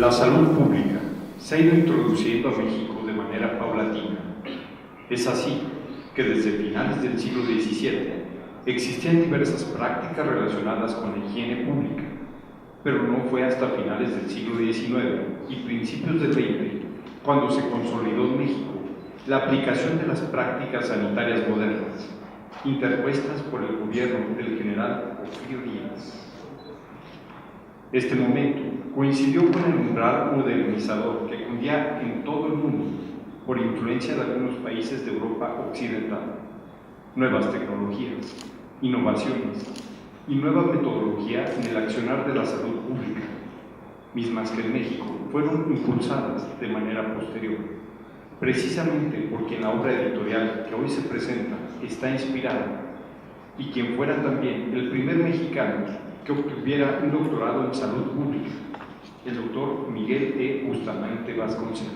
La salud pública se ha ido introduciendo a México de manera paulatina. Es así que desde finales del siglo XVII existían diversas prácticas relacionadas con la higiene pública, pero no fue hasta finales del siglo XIX y principios del XX cuando se consolidó en México la aplicación de las prácticas sanitarias modernas, interpuestas por el gobierno del general Porfirio Díaz. Este momento coincidió con el umbral modernizador que cundía en todo el mundo por influencia de algunos países de Europa occidental. Nuevas tecnologías, innovaciones y nueva metodología en el accionar de la salud pública, mismas que en México fueron impulsadas de manera posterior, precisamente porque en la obra editorial que hoy se presenta está inspirada, y quien fuera también el primer mexicano que obtuviera un doctorado en salud pública, el doctor Miguel E. Bustamante Vasconcelos.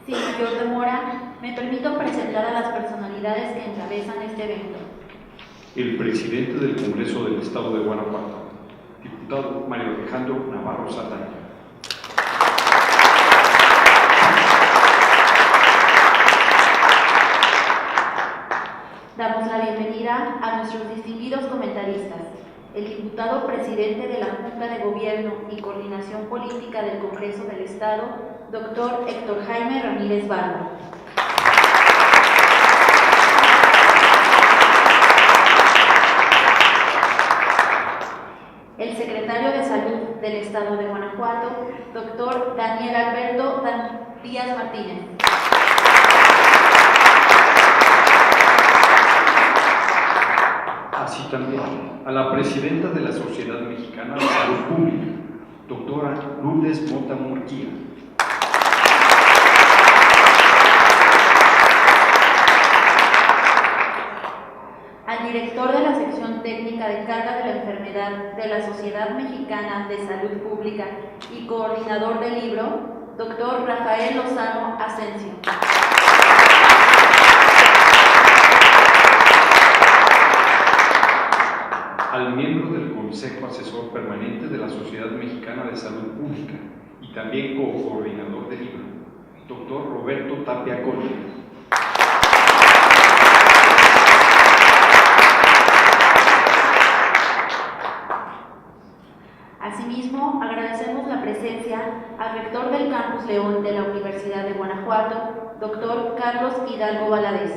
Sí, señor de Mora, me permito presentar a las personalidades que encabezan este evento. El presidente del Congreso del Estado de Guanajuato, diputado Mario Alejandro Navarro Saldaña. Damos la bienvenida a nuestros distinguidos comentaristas, el diputado presidente de la Junta de Gobierno y Coordinación Política del Congreso del Estado, doctor Héctor Jaime Ramírez Barba. El secretario de Salud del Estado de Guanajuato, doctor Daniel Alberto Díaz Martínez. Así también a la presidenta de la Sociedad Mexicana de Salud Pública, doctora Lourdes Mota Murguía. Al director de la sección técnica de carga de la enfermedad de la Sociedad Mexicana de Salud Pública y coordinador del libro, doctor Rafael Lozano Asensio. Al miembro del Consejo Asesor Permanente de la Sociedad Mexicana de Salud Pública y también coordinador del libro, doctor Roberto Tapia Colle. Asimismo, agradecemos la presencia al rector del Campus León de la Universidad de Guanajuato, doctor Carlos Hidalgo Valadez.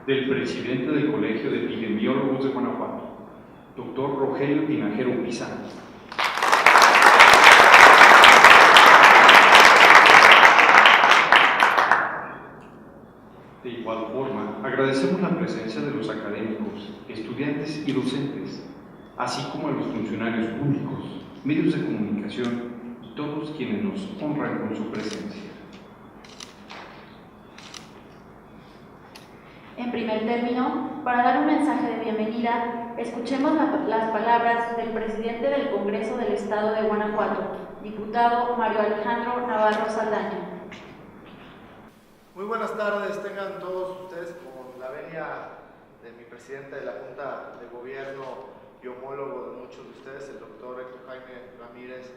Del presidente del Colegio de Epidemiólogos de Guanajuato, doctor Rogelio Tinajero Pizano. De igual forma, agradecemos la presencia de los académicos, estudiantes y docentes, así como a los funcionarios públicos, medios de comunicación y todos quienes nos honran con su presencia. En primer término, para dar un mensaje de bienvenida, escuchemos las palabras del presidente del Congreso del Estado de Guanajuato, diputado Mario Alejandro Navarro Saldaña. Muy buenas tardes, tengan todos ustedes con la venia de mi presidente de la Junta de Gobierno y homólogo de muchos de ustedes, el doctor Héctor Jaime Ramírez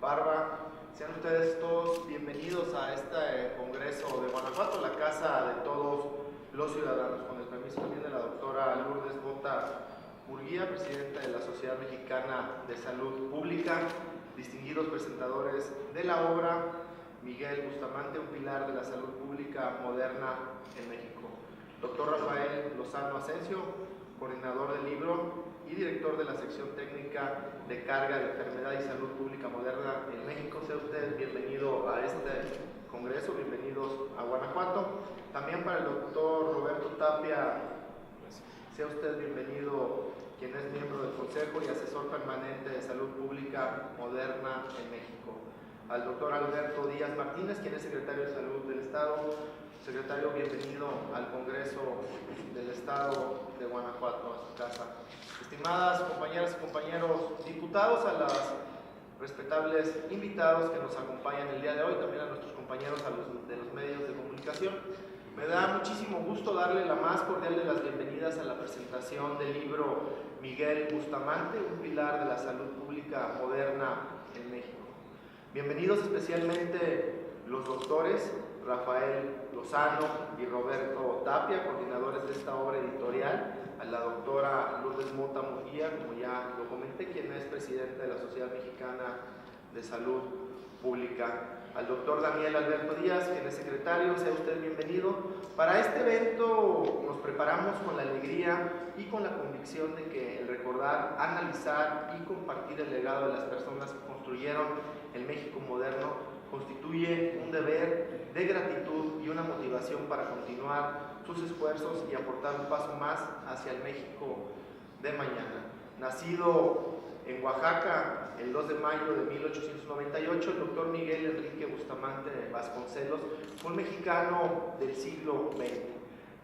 Barba. Sean ustedes todos bienvenidos a este Congreso de Guanajuato, la casa de todos los ciudadanos, con el permiso también de la doctora Lourdes Mota Murguía, presidenta de la Sociedad Mexicana de Salud Pública, distinguidos presentadores de la obra, Miguel Bustamante, un pilar de la salud pública moderna en México, doctor Rafael Lozano Asensio, coordinador del libro y director de la sección técnica de carga de enfermedad y salud pública moderna en México. Sea usted bienvenido a este congreso, bienvenidos a Guanajuato. También para el doctor Roberto Tapia, sea usted bienvenido, quien es miembro del Consejo y asesor permanente de salud pública moderna en México. Al doctor Alberto Díaz Martínez, quien es secretario de Salud del Estado. Secretario, bienvenido al Congreso del Estado de Guanajuato, a su casa. Estimadas compañeras y compañeros diputados, a los respetables invitados que nos acompañan el día de hoy, también a nuestros compañeros de los medios de comunicación. Me da muchísimo gusto darle la más cordial de las bienvenidas a la presentación del libro Miguel Bustamante, un pilar de la salud pública moderna en México. Bienvenidos especialmente los doctores Rafael Lozano y Roberto Tapia, coordinadores de esta obra editorial, a la doctora Lourdes Mota Murguía, como ya lo comenté, quien es presidenta de la Sociedad Mexicana de Salud Pública, al doctor Daniel Alberto Díaz, quien es secretario. Sea usted bienvenido. Para este evento nos preparamos con la alegría y con la convicción de que el recordar, analizar y compartir el legado de las personas que construyeron el México moderno constituye un deber de gratitud y una motivación para continuar sus esfuerzos y aportar un paso más hacia el México de mañana. Nacido en Oaxaca el 2 de mayo de 1898, el doctor Miguel Enrique Bustamante Vasconcelos fue un mexicano del siglo XX,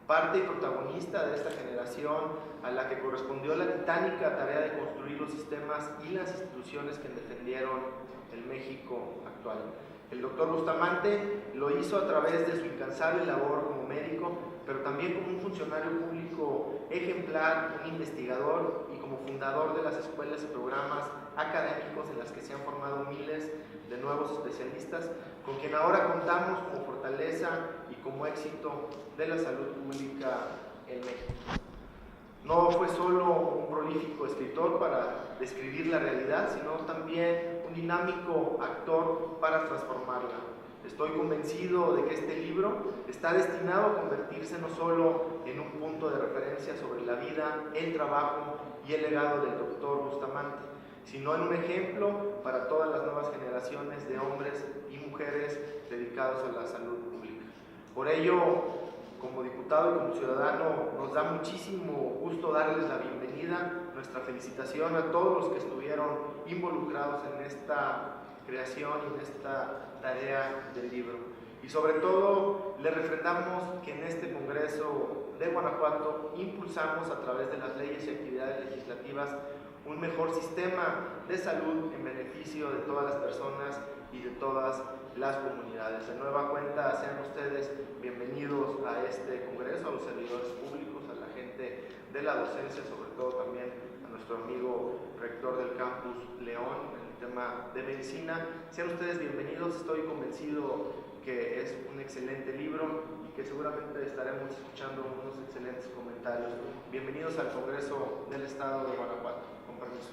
parte y protagonista de esta generación a la que correspondió la titánica tarea de construir los sistemas y las instituciones que defendieron el México actual. El doctor Bustamante lo hizo a través de su incansable labor como médico, pero también como un funcionario público ejemplar, un investigador y como fundador de las escuelas y programas académicos en las que se han formado miles de nuevos especialistas, con quien ahora contamos como fortaleza y como éxito de la salud pública en México. No fue solo un prolífico escritor para describir la realidad, sino también un dinámico actor para transformarla. Estoy convencido de que este libro está destinado a convertirse no solo en un punto de referencia sobre la vida, el trabajo y el legado del doctor Bustamante, sino en un ejemplo para todas las nuevas generaciones de hombres y mujeres dedicados a la salud pública. Por ello, como diputado y como ciudadano, nos da muchísimo gusto darles la bienvenida, nuestra felicitación a todos los que estuvieron involucrados en esta creación y en esta tarea del libro. Y sobre todo, le refrendamos que en este Congreso de Guanajuato impulsamos a través de las leyes y actividades legislativas un mejor sistema de salud en beneficio de todas las personas y de todas las comunidades. De nueva cuenta, sean ustedes bienvenidos a este Congreso, a los servidores públicos, a la gente de la docencia, sobre todo también a nuestro amigo rector del campus León, en el tema de medicina. Sean ustedes bienvenidos, estoy convencido que es un excelente libro y que seguramente estaremos escuchando unos excelentes comentarios. Bienvenidos al Congreso del Estado de Guanajuato. Con permiso.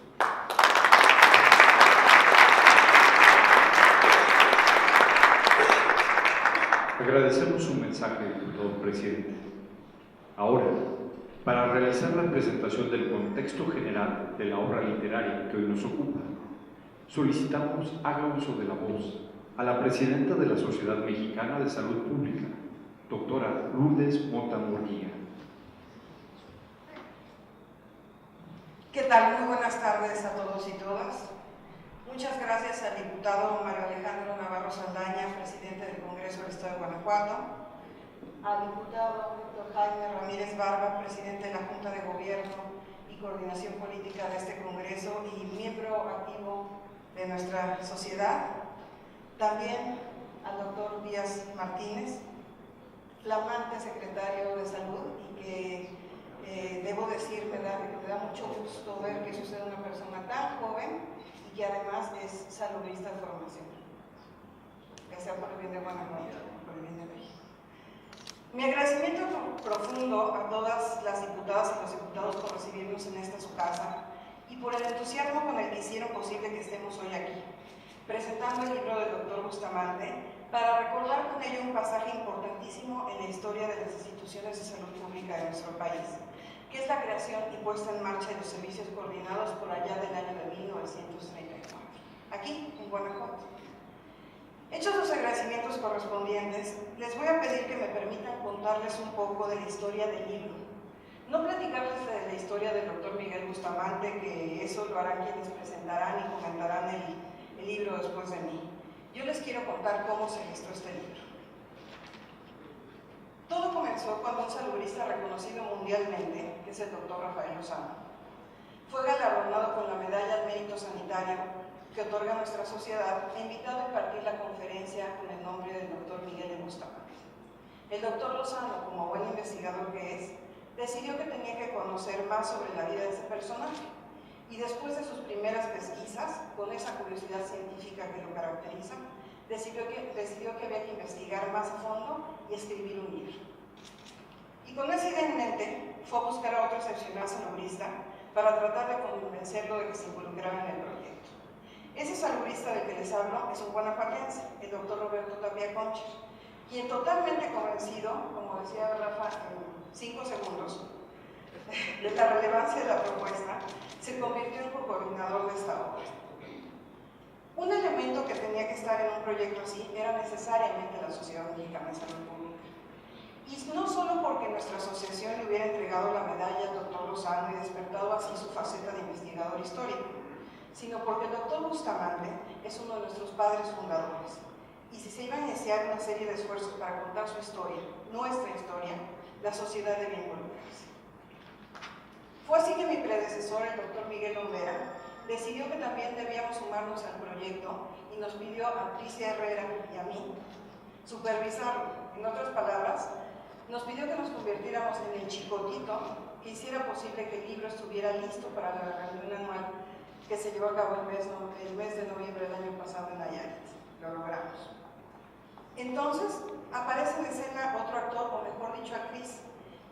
Agradecemos su mensaje, diputado presidente. Ahora, para realizar la presentación del contexto general de la obra literaria que hoy nos ocupa, solicitamos haga uso de la voz a la presidenta de la Sociedad Mexicana de Salud Pública, doctora Lourdes Mota Murguía. ¿Qué tal? Muy buenas tardes a todos y todas. Muchas gracias al diputado Mario Alejandro Navarro Saldaña, presidente del Congreso del Estado de Guanajuato, al diputado Dr. Jaime Ramírez Barba, presidente de la Junta de Gobierno y Coordinación Política de este Congreso y miembro activo de nuestra sociedad, también al doctor Díaz Martínez, flamante secretario de Salud y que debo decir, me da mucho gusto ver que usted es una persona tan joven y que además es saludista de formación. Que sea por el bien de Guanajuato, por el bien de México. Mi agradecimiento profundo a todas las diputadas y los diputados por recibirnos en esta su casa y por el entusiasmo con el que hicieron posible que estemos hoy aquí, presentando el libro del doctor Bustamante para recordar con ello un pasaje importantísimo en la historia de las instituciones de salud pública de nuestro país, que es la creación y puesta en marcha de los servicios coordinados por allá del año de 1934, aquí en Guanajuato. Hechos los agradecimientos correspondientes, les voy a pedir que me permitan contarles un poco de la historia del libro. No platicarles de la historia del doctor Miguel Bustamante, que eso lo harán quienes presentarán y comentarán el libro después de mí. Yo les quiero contar cómo se gestó este libro. Todo comenzó cuando un salubrista reconocido mundialmente, que es el doctor Rafael Lozano, fue galardonado con la medalla al mérito sanitario que otorga nuestra sociedad e invitado a impartir la conferencia con el nombre del doctor Miguel Bustamante. El doctor Lozano, como buen investigador que es, decidió que tenía que conocer más sobre la vida de ese personaje y después de sus primeras pesquisas, con esa curiosidad científica que lo caracteriza, decidió que había que investigar más a fondo y escribir un libro. Y con esa idea en mente, fue a buscar a otro excepcional salubrista para tratar de convencerlo de que se involucrara en el proyecto. Ese salubrista del que les hablo es un guanajuatense, el doctor Roberto Tapia Concha, quien totalmente convencido, como decía Rafa en 5 segundos, de la relevancia de la propuesta, se convirtió en coordinador de esta obra. Un elemento que tenía que estar en un proyecto así era necesariamente la Sociedad Mexicana de Salud Pública. Y no solo porque nuestra asociación le hubiera entregado la medalla al doctor Lozano y despertado así su faceta de investigador histórico, sino porque el doctor Bustamante es uno de nuestros padres fundadores. Y si se iba a iniciar una serie de esfuerzos para contar su historia, nuestra historia, la sociedad debía involucrarse. Fue así que mi predecesor, el doctor Miguel Olvera, decidió que también debíamos sumarnos al proyecto y nos pidió a Patricia Herrera y a mí supervisarlo. En otras palabras, nos pidió que nos convirtiéramos en el chicotito que hiciera posible que el libro estuviera listo para la reunión anual que se llevó a cabo el mes de noviembre del año pasado en Nayarit. Lo logramos. Entonces, aparece en escena otro actor, o mejor dicho, actriz,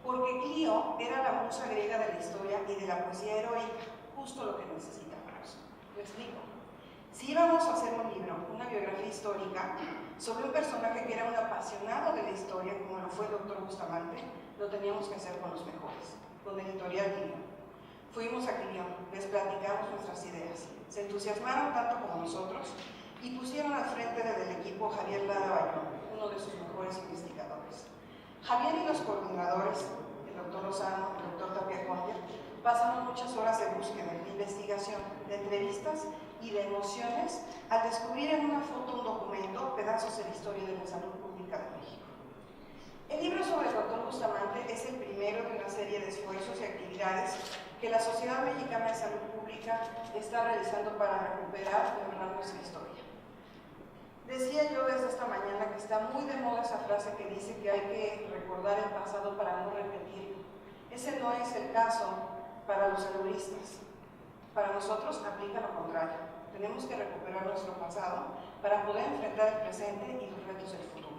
porque Clio era la musa griega de la historia y de la poesía heroica, justo lo que necesitábamos. Lo explico. Si íbamos a hacer un libro, una biografía histórica, sobre un personaje que era un apasionado de la historia, como lo fue el doctor Bustamante, lo teníamos que hacer con los mejores, con Editorial Clio. Fuimos a Clio, les platicamos nuestras ideas, se entusiasmaron tanto como nosotros y pusieron al frente del equipo Javier Lara Bayón, uno de sus mejores investigadores. Javier y los coordinadores, el doctor Lozano, el doctor Tapia Concha, pasamos muchas horas de búsqueda, de investigación, de entrevistas y de emociones al descubrir en una foto un documento, pedazos de la historia de la salud pública de México. El libro sobre el doctor Bustamante es el primero de una serie de esfuerzos y actividades que la Sociedad Mexicana de Salud Pública está realizando para recuperar y honrar nuestra historia. Decía yo desde esta mañana que está muy de moda esa frase que dice que hay que recordar el pasado para no repetirlo. Ese no es el caso para los saludistas. Para nosotros aplica lo contrario. Tenemos que recuperar nuestro pasado para poder enfrentar el presente y los retos del futuro.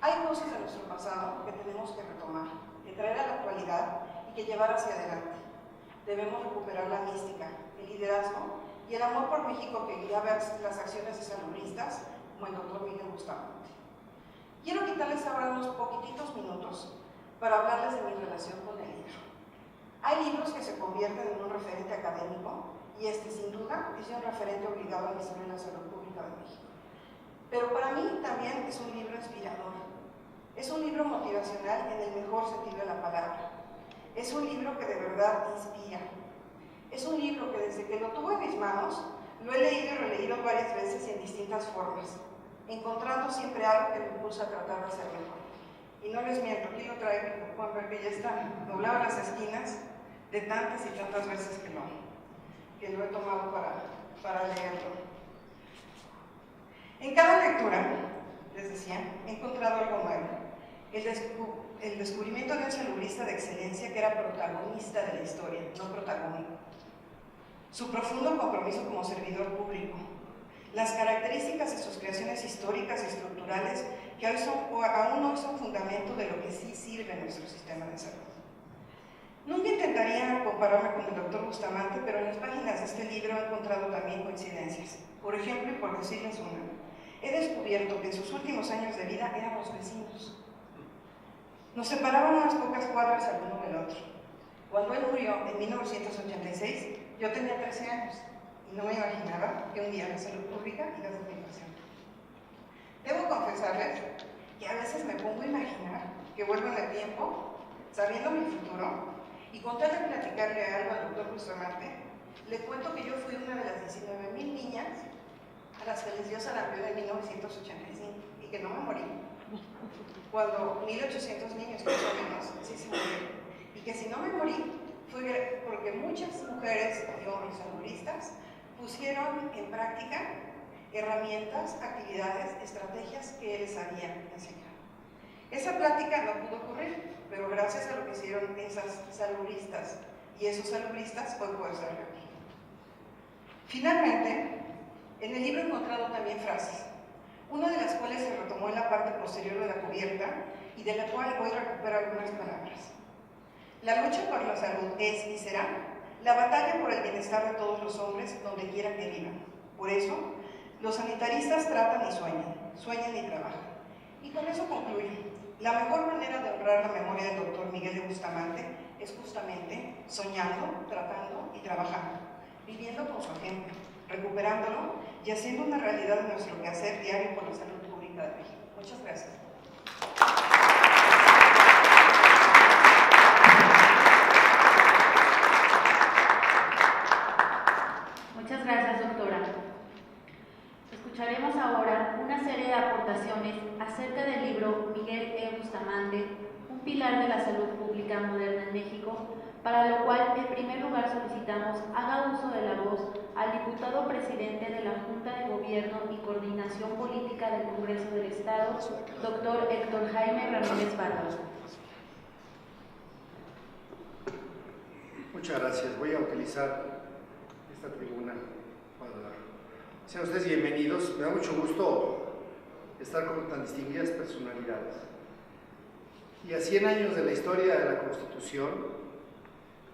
Hay cosas de nuestro pasado que tenemos que retomar, que traer a la actualidad y que llevar hacia adelante. Debemos recuperar la mística, el liderazgo y el amor por México que guiaba las acciones de saludistas, como el doctor Miguel Bustamante. Quiero quitarles ahora unos poquititos minutos para hablarles de mi relación con el libro. Hay libros que se convierten en un referente académico y este, sin duda, es un referente obligado a la historia de la salud pública de México. Pero para mí también es un libro inspirador. Es un libro motivacional en el mejor sentido de la palabra. Es un libro que de verdad inspira. Es un libro que desde que lo tuve en mis manos, lo he leído y releído varias veces y en distintas formas, encontrando siempre algo que me impulsa a tratar de hacer mejor. Y no les miento, aquí lo traigo, pueden ver que ya están dobladas las esquinas de tantas y tantas veces que lo he tomado para leerlo. En cada lectura, les decía, he encontrado algo nuevo. El descubrimiento de un salubrista de excelencia que era protagonista de la historia, no protagónico. Su profundo compromiso como servidor público. Las características de sus creaciones históricas y estructurales que aún hoy son fundamento de lo que sí sirve nuestro sistema de salud. Nunca intentaría compararme con el doctor Bustamante, pero en las páginas de este libro he encontrado también coincidencias. Por ejemplo, y por decirles una, he descubierto que en sus últimos años de vida éramos vecinos. Nos separaban unas pocas cuadras al uno del otro. Cuando él murió en 1986, yo tenía 13 años y no me imaginaba que un día la salud pública iba a ser mi pasión. Debo confesarles que a veces me pongo a imaginar que vuelvo en el tiempo, sabiendo mi futuro, y con tal de platicarle algo al doctor Bustamante, le cuento que yo fui una de las 19,000 niñas a las que les dio sarampión en 1985 y que no me morí. Cuando 1,800 niños más o menos sí se murieron. Y que si no me morí fue porque muchas mujeres y hombres saludistas pusieron en práctica herramientas, actividades, estrategias que él les había enseñado. Esa plática no pudo ocurrir, pero gracias a lo que hicieron esas salubristas y esos salubristas, hoy puedo estar aquí. Finalmente, en el libro he encontrado también frases, una de las cuales se retomó en la parte posterior de la cubierta y de la cual voy a recuperar algunas palabras. La lucha por la salud es y será la batalla por el bienestar de todos los hombres donde quiera que vivan. Por eso, los sanitaristas tratan y sueñan y trabajan. Y con eso concluyo. La mejor manera de honrar la memoria del doctor Miguel de Bustamante es justamente soñando, tratando y trabajando, viviendo con su ejemplo, recuperándolo y haciendo una realidad de nuestro quehacer diario por la salud pública de México. Muchas gracias. Muchas gracias, doctora. Escucharemos ahora una serie de aportaciones acerca del libro Miguel E. Bustamante, un pilar de la salud pública moderna en México, para lo cual en primer lugar solicitamos haga uso de la voz al diputado presidente de la Junta de Gobierno y Coordinación Política del Congreso del Estado, doctor Héctor Jaime Ramírez Bárbaro. Muchas gracias. Voy a utilizar esta tribuna para hablar. Sean ustedes bienvenidos. Me da mucho gusto estar con tan distinguidas personalidades. Y a 100 años de la historia de la Constitución,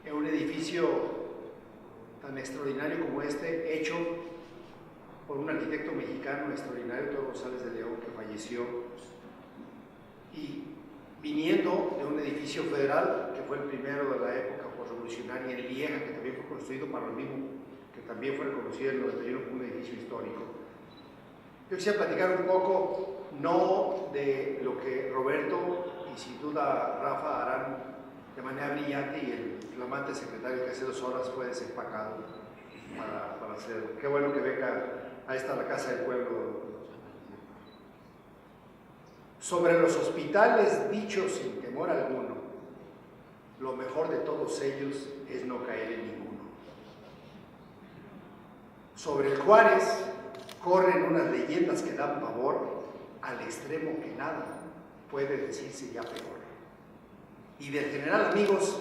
en un edificio tan extraordinario como este, hecho por un arquitecto mexicano extraordinario, Teodoro González de León, que falleció, y viniendo de un edificio federal, que fue el primero de la época revolucionaria en Lieja, que también fue construido para lo mismo, que también fue reconocido en el 91 como un edificio histórico. Yo quisiera platicar un poco, no de lo que Roberto y sin duda Rafa harán de manera brillante y el flamante secretario que hace 2 horas fue desempacado para hacerlo. Qué bueno que venga a esta la Casa del Pueblo. Sobre los hospitales dichos sin temor alguno, lo mejor de todos ellos es no caer en ninguno. Sobre el Juárez corren unas leyendas que dan pavor al extremo que nada puede decirse ya peor. Y del General Amigos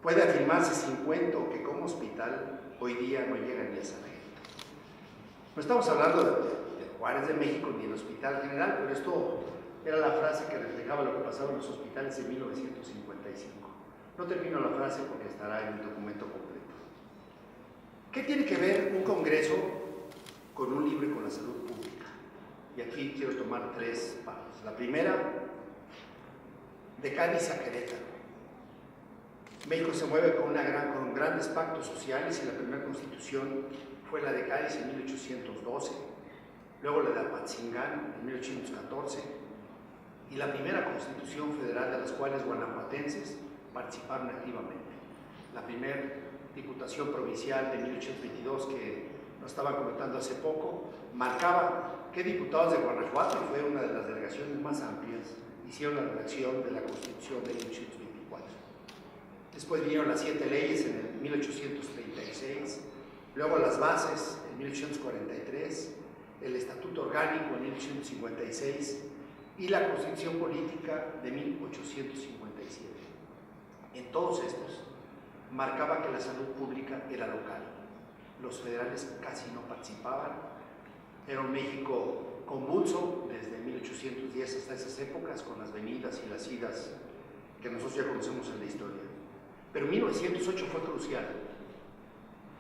puede afirmarse sin cuento que como hospital hoy día no llega ni a Sargento. No estamos hablando de Juárez de México ni del Hospital General, pero esto era la frase que reflejaba lo que pasaba en los hospitales en 1955. No termino la frase porque estará en el documento completo. ¿Qué tiene que ver un congreso con un libro y con la salud pública? Y aquí quiero tomar 3 partes. La primera, de Cádiz a Querétaro. México se mueve con grandes pactos sociales y la primera constitución fue la de Cádiz en 1812, luego la de Apatzingán en 1814 y la primera constitución federal de las cuales guanajuatenses participaron activamente. La primera diputación provincial de 1822 que nos estaba comentando hace poco marcaba que diputados de Guanajuato, fue una de las delegaciones más amplias, hicieron la redacción de la Constitución de 1824. Después vinieron las 7 leyes en el 1836, luego las bases en 1843, el Estatuto Orgánico en 1856 y la Constitución Política de 1857. En todos estos marcaba que la salud pública era local. Los federales casi no participaban. Era un México convulso desde 1810 hasta esas épocas, con las venidas y las idas que nosotros ya conocemos en la historia. Pero 1908 fue crucial,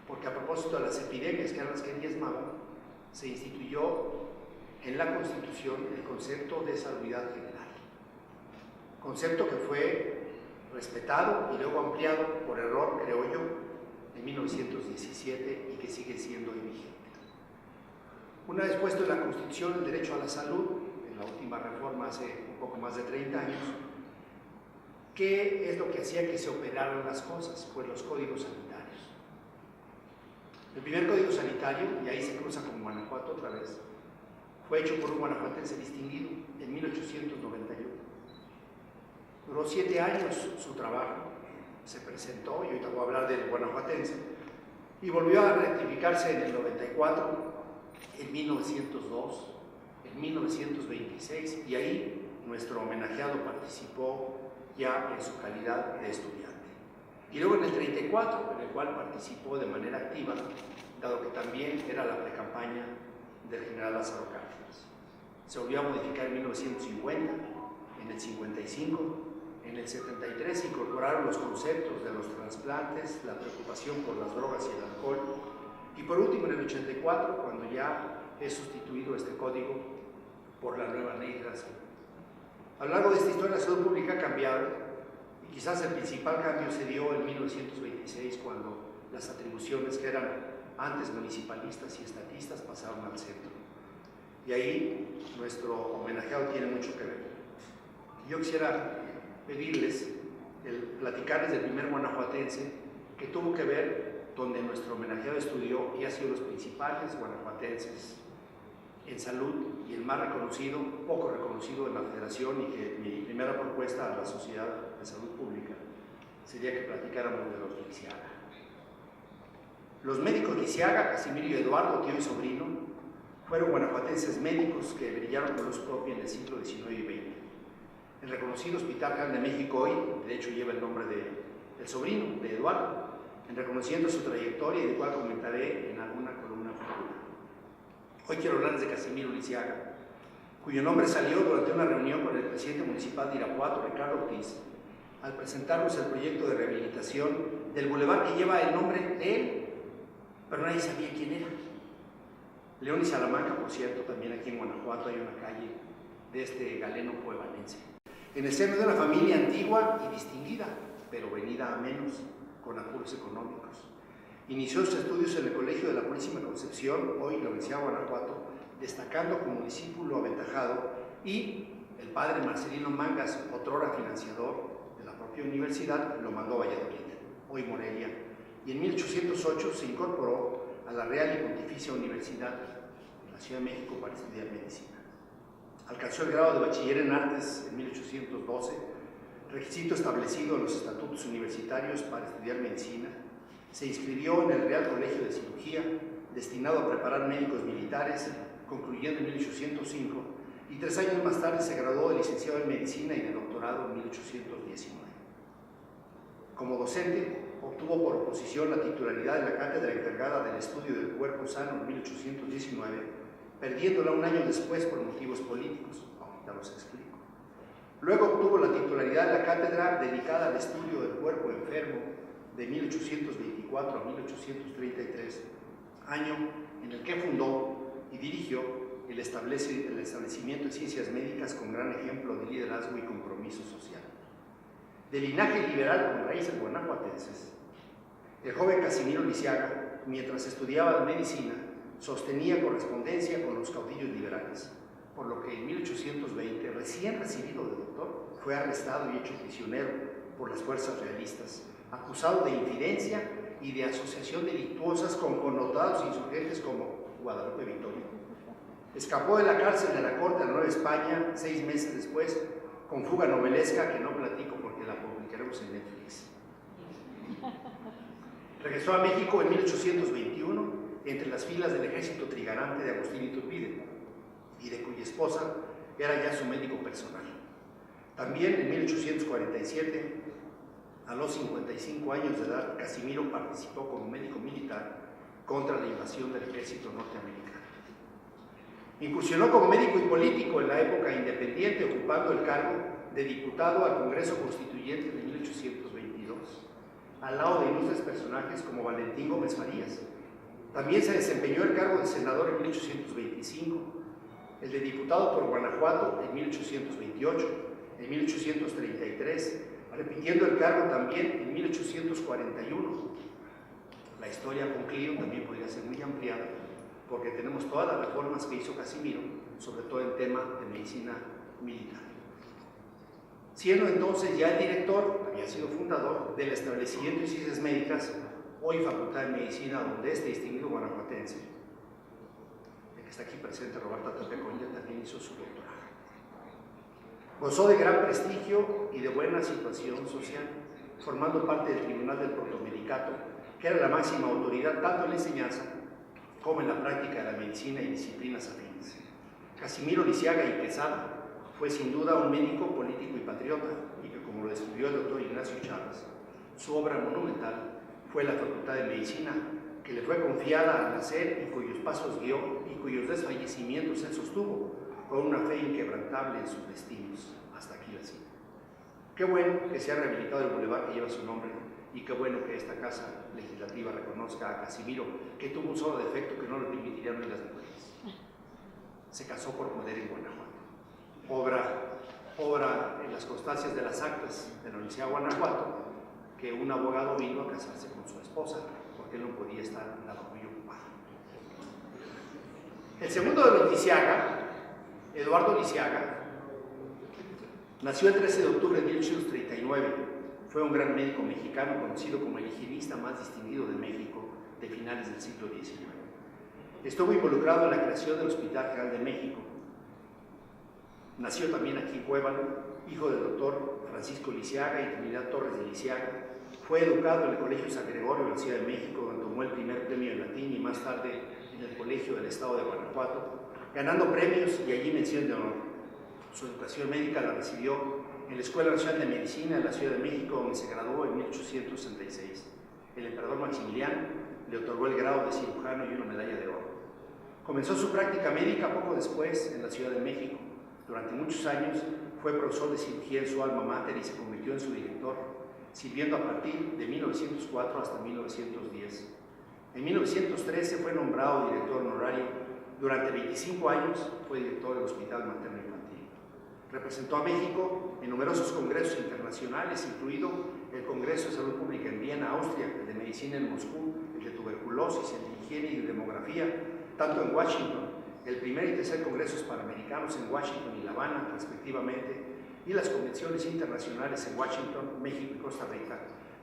porque a propósito de las epidemias que eran las que diezmaban, se instituyó en la Constitución el concepto de salubridad general, concepto que fue respetado y luego ampliado por error, creo yo, en 1917 y que sigue siendo hoy vigente. Una vez puesto en la Constitución el derecho a la salud, en la última reforma hace un poco más de 30 años, ¿qué es lo que hacía que se operaran las cosas? Pues los códigos sanitarios. El primer código sanitario, y ahí se cruza con Guanajuato otra vez, fue hecho por un guanajuatense distinguido en 1891. Duró 7 años su trabajo, se presentó, y ahorita voy a hablar del guanajuatense, y volvió a rectificarse en el 94, en 1902, en 1926, y ahí nuestro homenajeado participó ya en su calidad de estudiante. Y luego en el 34, en el cual participó de manera activa, dado que también era la precampaña del general Lázaro Cárdenas. Se volvió a modificar en 1950, en el 55, en el 73 se incorporaron los conceptos de los trasplantes, la preocupación por las drogas y el alcohol, y por último en el 84, cuando ya es sustituido este código por la nueva ley de la salud. A lo largo de esta historia la salud pública ha cambiado, y quizás el principal cambio se dio en 1926, cuando las atribuciones que eran antes municipalistas y estatistas pasaron al centro. Y ahí nuestro homenajeado tiene mucho que ver. Yo quisiera pedirles, platicarles del primer guanajuatense que tuvo que ver donde nuestro homenajeado estudió y ha sido los principales guanajuatenses en salud y el más reconocido, poco reconocido en la federación, y que mi primera propuesta a la Sociedad de Salud Pública sería que platicáramos de los Lisiaga. Los médicos Lisiaga, Casimiro y Eduardo, tío y sobrino, fueron guanajuatenses médicos que brillaron con luz propia en el siglo XIX y XX. El reconocido Hospital General de México hoy, de hecho, lleva el nombre del sobrino, de Eduardo, en reconociendo su trayectoria y de cual comentaré en alguna columna futura. Hoy quiero hablarles de Casimiro Lisiaga, cuyo nombre salió durante una reunión con el presidente municipal de Irapuato, Ricardo Ortiz, al presentarnos el proyecto de rehabilitación del bulevar que lleva el nombre de él, pero nadie sabía quién era. León y Salamanca, por cierto, también aquí en Guanajuato hay una calle de este galeno cuevanense. En el seno de una familia antigua y distinguida, pero venida a menos, con apuros económicos. Inició sus estudios en el Colegio de la Purísima Concepción, hoy la Universidad de Guanajuato, destacando como discípulo aventajado, y el padre Marcelino Mangas, otrora financiador de la propia universidad, lo mandó a Valladolid, hoy Morelia, y en 1808 se incorporó a la Real y Pontificia Universidad de la Ciudad de México para estudiar medicina. Alcanzó el grado de bachiller en artes en 1812, requisito establecido en los estatutos universitarios para estudiar medicina. Se inscribió en el Real Colegio de Cirugía, destinado a preparar médicos militares, concluyendo en 1805, y 3 años más tarde se graduó de licenciado en medicina y de doctorado en 1819. Como docente, obtuvo por oposición la titularidad de la cátedra encargada del estudio del cuerpo sano en 1819, perdiéndola un año después por motivos políticos. Ahorita los explico. Luego obtuvo la titularidad de la cátedra dedicada al estudio del cuerpo enfermo de 1824 a 1833, año en el que fundó y dirigió el establecimiento de ciencias médicas con gran ejemplo de liderazgo y compromiso social. De linaje liberal con raíces guanajuatenses, el joven Casimiro Lisiaga, mientras estudiaba medicina, sostenía correspondencia con los caudillos liberales, por lo que en 1820, recién recibido de doctor, fue arrestado y hecho prisionero por las fuerzas realistas, acusado de infidencia y de asociación delictuosas con connotados insurgentes como Guadalupe Victoria. Escapó de la cárcel de la Corte de la Nueva España 6 meses después, con fuga novelesca que no platico porque la publicaremos en Netflix. Regresó a México en 1821 entre las filas del ejército trigarante de Agustín Iturbide, y de cuya esposa era ya su médico personal. También en 1847, a los 55 años de edad, Casimiro participó como médico militar contra la invasión del ejército norteamericano. Incursionó como médico y político en la época independiente, ocupando el cargo de diputado al Congreso Constituyente de 1822, al lado de ilustres personajes como Valentín Gómez Farías. También se desempeñó el cargo de senador en 1825, el de diputado por Guanajuato en 1828, en 1833, repitiendo el cargo también en 1841. La historia con Clio también podría ser muy ampliada, porque tenemos todas las reformas que hizo Casimiro, sobre todo en tema de medicina militar. Siendo entonces ya el director, había sido fundador del establecimiento de ciencias médicas, hoy Facultad de Medicina, donde este distinguido guanajuatense, el que está aquí presente, Roberto Tepecoña, también hizo su doctorado. Gozó de gran prestigio y de buena situación social, formando parte del Tribunal del Protomedicato, que era la máxima autoridad tanto en la enseñanza como en la práctica de la medicina y disciplinas afines. Casimiro Lisiaga y Quesada fue sin duda un médico, político y patriota, y que, como lo describió el doctor Ignacio Chávez, su obra monumental fue la Facultad de Medicina, que le fue confiada al nacer y cuyos pasos guió y cuyos desfallecimientos él sostuvo con una fe inquebrantable en sus destinos, hasta aquí la cita. Qué bueno que se ha rehabilitado el bulevar que lleva su nombre, y qué bueno que esta Casa Legislativa reconozca a Casimiro, que tuvo un solo defecto que no le permitirían hoy las mujeres. Se casó por poder en Guanajuato. Obra en las constancias de las actas de la Universidad de Guanajuato que un abogado vino a casarse con su esposa, porque él no podía estar muy ocupado. El segundo de los Lisiaga, Eduardo Lisiaga, nació el 13 de octubre de 1839. Fue un gran médico mexicano conocido como el higienista más distinguido de México de finales del siglo XIX. Estuvo involucrado en la creación del Hospital General de México. Nació también aquí en Cuébano, hijo del doctor Francisco Lisiaga y Trinidad Torres de Lisiaga. Fue educado en el Colegio San Gregorio de la Ciudad de México, donde tomó el primer premio en latín, y más tarde en el Colegio del Estado de Guanajuato, ganando premios y allí mención de honor. Su educación médica la recibió en la Escuela Nacional de Medicina de la Ciudad de México, donde se graduó en 1866. El emperador Maximiliano le otorgó el grado de cirujano y una medalla de oro. Comenzó su práctica médica poco después en la Ciudad de México. Durante muchos años fue profesor de cirugía en su alma mater y se convirtió en su director, sirviendo a partir de 1904 hasta 1910. En 1913 fue nombrado director honorario. Durante 25 años fue director del Hospital Materno Infantil. Representó a México en numerosos congresos internacionales, incluido el Congreso de Salud Pública en Viena, Austria, el de Medicina en Moscú, el de Tuberculosis, el de Higiene y de Demografía, tanto en Washington, el primer y tercer Congresos Panamericanos en Washington y La Habana, respectivamente, y las convenciones internacionales en Washington, México y Costa Rica,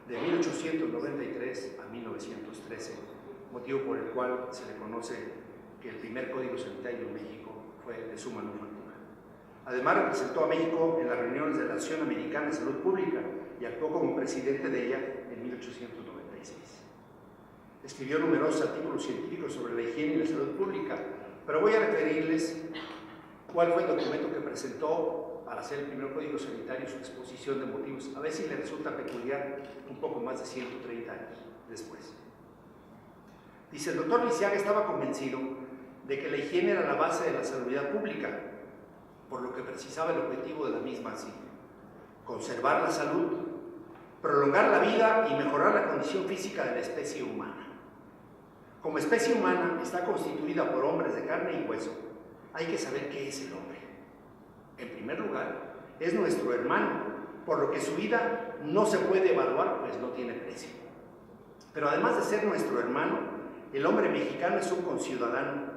de 1893 a 1913, motivo por el cual se le conoce que el primer Código Sanitario en México fue de su manufactura. Además, representó a México en las reuniones de la Asociación Americana de Salud Pública y actuó como presidente de ella en 1896. Escribió numerosos artículos científicos sobre la higiene y la salud pública, pero voy a referirles cuál fue el documento que presentó para hacer el primer Código Sanitario, su exposición de motivos, a ver si le resulta peculiar un poco más de 130 años después. Dice: el doctor Lisiaga estaba convencido de que la higiene era la base de la salubridad pública, por lo que precisaba el objetivo de la misma así: conservar la salud, prolongar la vida y mejorar la condición física de la especie humana. Como especie humana está constituida por hombres de carne y hueso, hay que saber qué es el hombre. En primer lugar, es nuestro hermano, por lo que su vida no se puede evaluar, pues no tiene precio. Pero además de ser nuestro hermano, el hombre mexicano es un conciudadano.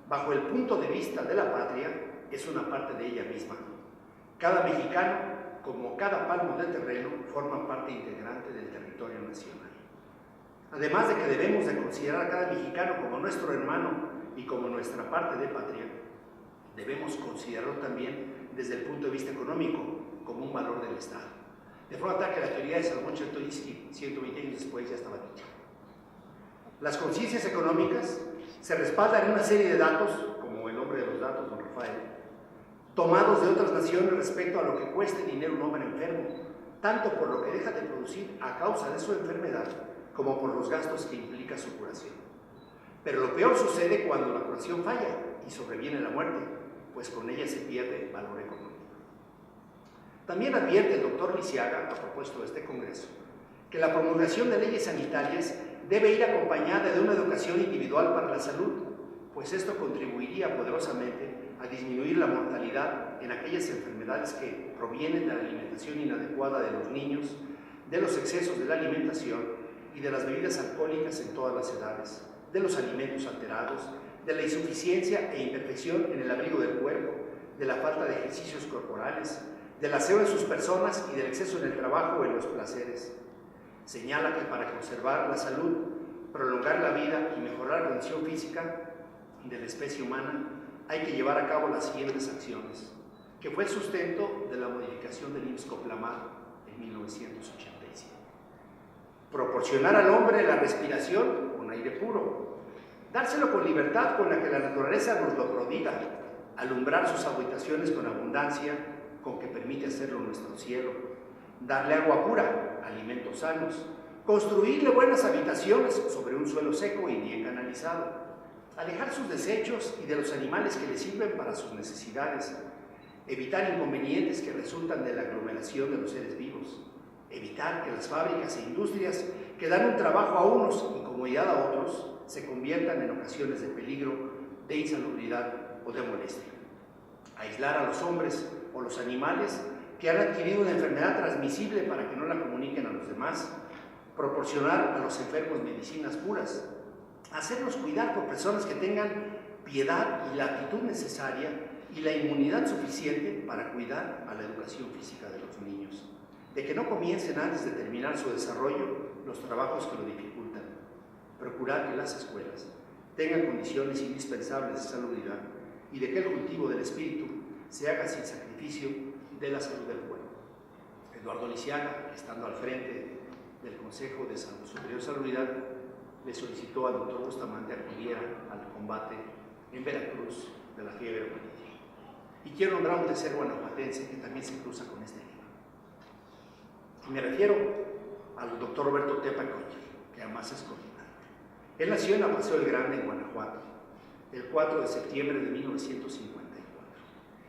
Bajo el punto de vista de la patria, es una parte de ella misma. Cada mexicano, como cada palmo de terreno, forma parte integrante del territorio nacional. Además de que debemos de considerar a cada mexicano como nuestro hermano y como nuestra parte de patria, debemos considerarlo también desde el punto de vista económico, como un valor del Estado. De forma tal que la teoría de Salomón Chertoriski, 120 años después, ya estaba dicha. Las conciencias económicas se respaldan en una serie de datos, como el hombre de los datos, don Rafael, tomados de otras naciones respecto a lo que cuesta dinero un hombre enfermo, tanto por lo que deja de producir a causa de su enfermedad, como por los gastos que implica su curación. Pero lo peor sucede cuando la curación falla y sobreviene la muerte, pues con ella se pierde el valor económico. También advierte el doctor Lisiaga, a propósito de este congreso, que la promulgación de leyes sanitarias debe ir acompañada de una educación individual para la salud, pues esto contribuiría poderosamente a disminuir la mortalidad en aquellas enfermedades que provienen de la alimentación inadecuada de los niños, de los excesos de la alimentación y de las bebidas alcohólicas en todas las edades, de los alimentos alterados, de la insuficiencia e imperfección en el abrigo del cuerpo, de la falta de ejercicios corporales, del aseo en sus personas y del exceso en el trabajo o en los placeres. Señala que para conservar la salud, prolongar la vida y mejorar la condición física de la especie humana, hay que llevar a cabo las siguientes acciones, que fue el sustento de la modificación del IMSS-COPLAMA en 1987. Proporcionar al hombre la respiración con aire puro, dárselo con libertad con la que la naturaleza nos lo prodiga, alumbrar sus habitaciones con abundancia, con que permite hacerlo nuestro cielo, darle agua pura, alimentos sanos, construirle buenas habitaciones sobre un suelo seco y bien canalizado, alejar sus desechos y de los animales que le sirven para sus necesidades, evitar inconvenientes que resultan de la aglomeración de los seres vivos, evitar que las fábricas e industrias que dan un trabajo a unos y comodidad a otros se conviertan en ocasiones de peligro, de insalubridad o de molestia. Aislar a los hombres o los animales que han adquirido una enfermedad transmisible para que no la comuniquen a los demás, proporcionar a los enfermos medicinas puras, hacerlos cuidar por personas que tengan piedad y la actitud necesaria y la inmunidad suficiente para cuidar a la educación física de los niños, de que no comiencen antes de terminar su desarrollo los trabajos que lo dificultan, procurar que las escuelas tengan condiciones indispensables de salubridad y de que el cultivo del espíritu se haga sin sacrificio de la salud del cuerpo. Eduardo Lisiaga, estando al frente del Consejo de Superior de Salubridad, le solicitó al doctor Bustamante acudiera al combate en Veracruz de la fiebre amarilla. Y quiero nombrar un tercer guanajuatense que también se cruza con este libro. Y me refiero al doctor Roberto Tepacoña, que además es coordinador. Él nació en Apaseo el Grande, en Guanajuato, el 4 de septiembre de 1954.